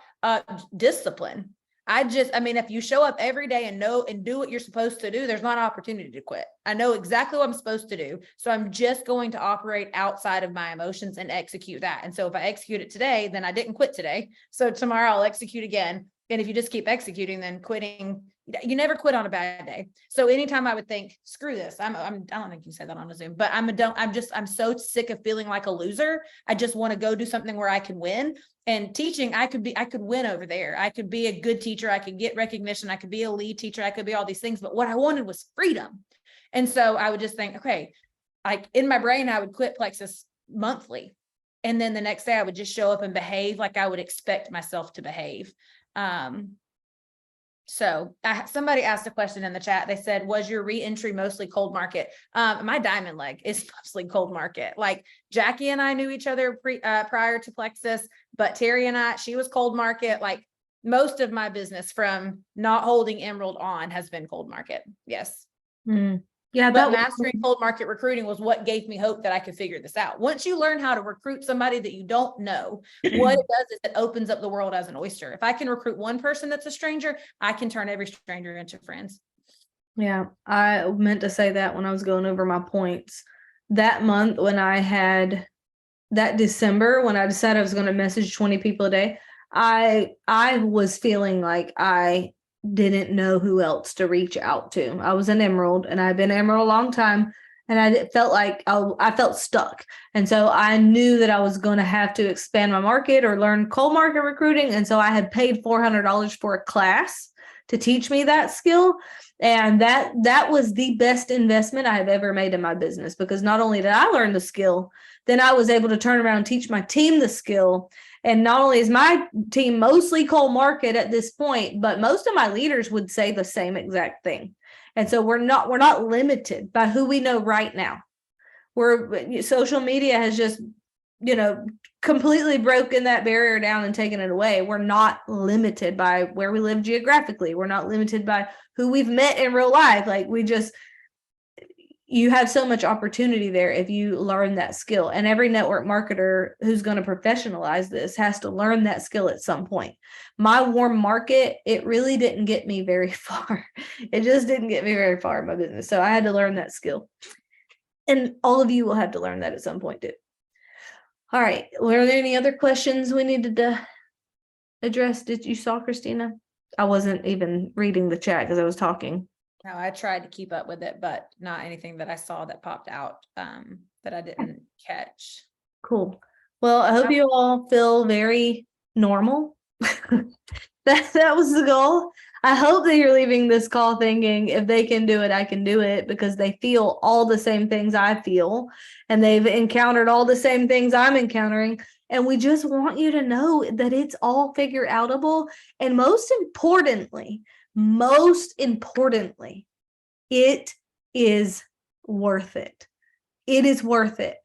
Discipline. I mean, if you show up every day and know and do what you're supposed to do, there's not an opportunity to quit. I know exactly what I'm supposed to do. So I'm just going to operate outside of my emotions and execute that. And so if I execute it today, then I didn't quit today. So tomorrow I'll execute again. And if you just keep executing, then quitting, you never quit on a bad day. So anytime I would think, screw this, I don't think you said that on a Zoom, but I'm so sick of feeling like a loser. I just want to go do something where I can win. And teaching, I could win over there. I could be a good teacher. I could get recognition. I could be a lead teacher. I could be all these things. But what I wanted was freedom. And so I would just think, okay, like, in my brain, I would quit Plexus monthly. And then the next day I would just show up and behave like I would expect myself to behave. So somebody asked a question in the chat. They said, was your re-entry mostly cold market? My diamond leg is mostly cold market. Like, Jackie and I knew each other prior to Plexus, but Terry and she was cold market. Like, most of my business from not holding Emerald on has been cold market. Yes. Yeah, but mastering cold market recruiting was what gave me hope that I could figure this out. Once you learn how to recruit somebody that you don't know, what it does is it opens up the world as an oyster. If I can recruit one person that's a stranger, I can turn every stranger into friends. Yeah, I meant to say that when I was going over my points. That month, when I had that December, when I decided I was going to message 20 people a day, I was feeling like I didn't know who else to reach out to. I was an Emerald, and I've been Emerald a long time, and I felt like I felt stuck. And so I knew that I was going to have to expand my market or learn cold market recruiting. And so I had paid $400 for a class to teach me that skill. And that was the best investment I have ever made in my business, because not only did I learn the skill, then I was able to turn around and teach my team the skill. And not only is my team mostly cold market at this point, but most of my leaders would say the same exact thing. And so we're not limited by who we know right now. Social media has just, completely broken that barrier down and taken it away. We're not limited by where we live geographically. We're not limited by who we've met in real life. Like, you have so much opportunity there if you learn that skill. And every network marketer who's going to professionalize this has to learn that skill at some point. My warm market, it really didn't get me very far. It just didn't get me very far in my business. So I had to learn that skill. And all of you will have to learn that at some point too. All right. Were there any other questions we needed to address? Did you saw Christina? I wasn't even reading the chat because I was talking. No, I tried to keep up with it, but not anything that I saw that popped out that I didn't catch. Cool. Well, I hope you all feel very normal. That was the goal. I hope that you're leaving this call thinking if they can do it, I can do it, because they feel all the same things I feel and they've encountered all the same things I'm encountering. And we just want you to know that it's all figure outable. And most importantly, it is worth it. It is worth it.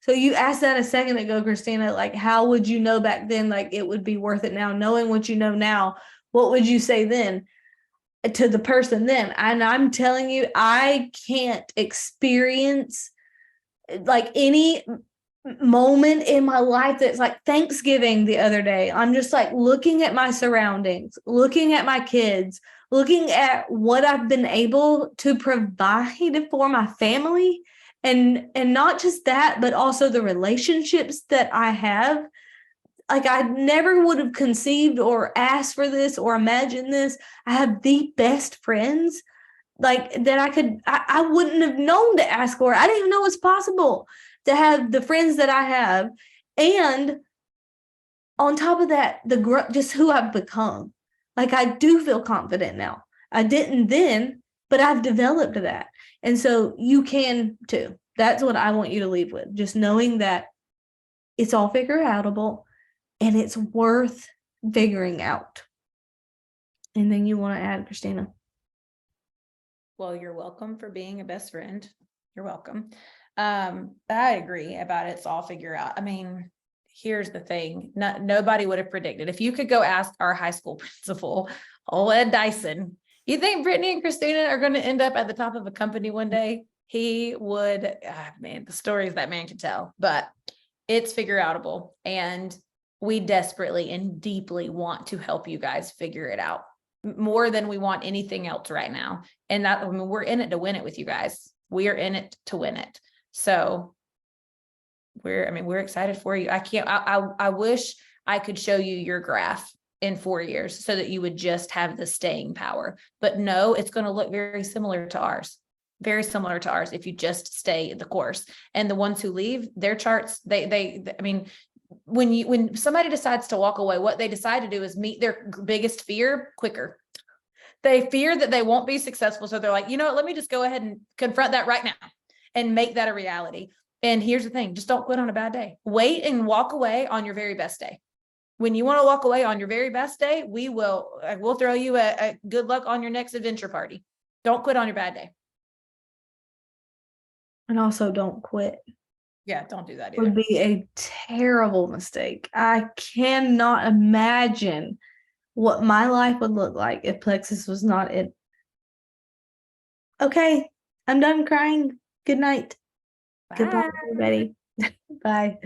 So you asked that a second ago, Christina, like, how would you know back then, like, it would be worth it now? Knowing what you know now, what would you say then to the person then? And I'm telling you, I can't experience like any moment in my life that's like Thanksgiving the other day. I'm just like looking at my surroundings, looking at my kids, looking at what I've been able to provide for my family. And not just that, but also the relationships that I have. Like, I never would have conceived or asked for this or imagined this. I have the best friends, like, that I wouldn't have known to ask for. I didn't even know it's possible to have the friends that I have. And on top of that, just who I've become. Like, I do feel confident now. I didn't then, but I've developed that. And so you can too. That's what I want you to leave with. Just knowing that it's all figure outable and it's worth figuring out. Anything you want to add, Christina? Well, you're welcome for being a best friend. You're welcome. I agree about it's all figure out. I mean, here's the thing. Nobody would have predicted. If you could go ask our high school principal, Ed Dyson, you think Brittney and Christina are going to end up at the top of a company one day? He would, man, the stories that man could tell, but it's figure outable. And we desperately and deeply want to help you guys figure it out more than we want anything else right now. And that, I mean, we're in it to win it with you guys. We are in it to win it. So we're excited for you. I wish I could show you your graph in 4 years so that you would just have the staying power, but no, it's going to look very similar to ours if you just stay the course. And the ones who leave, their charts, I mean, when somebody decides to walk away, what they decide to do is meet their biggest fear quicker. They fear that they won't be successful. So they're like, you know what, let me just go ahead and confront that right now and make that a reality. And here's the thing, just don't quit on a bad day. Wait and walk away on your very best day. When you want to walk away on your very best day, we'll throw you a good luck on your next adventure party. Don't quit on your bad day. And also don't quit. Yeah, don't do that either. Would be a terrible mistake. I cannot imagine what my life would look like if Plexus was not it. Okay, I'm done crying. Good night. Bye. Goodbye, everybody. Bye.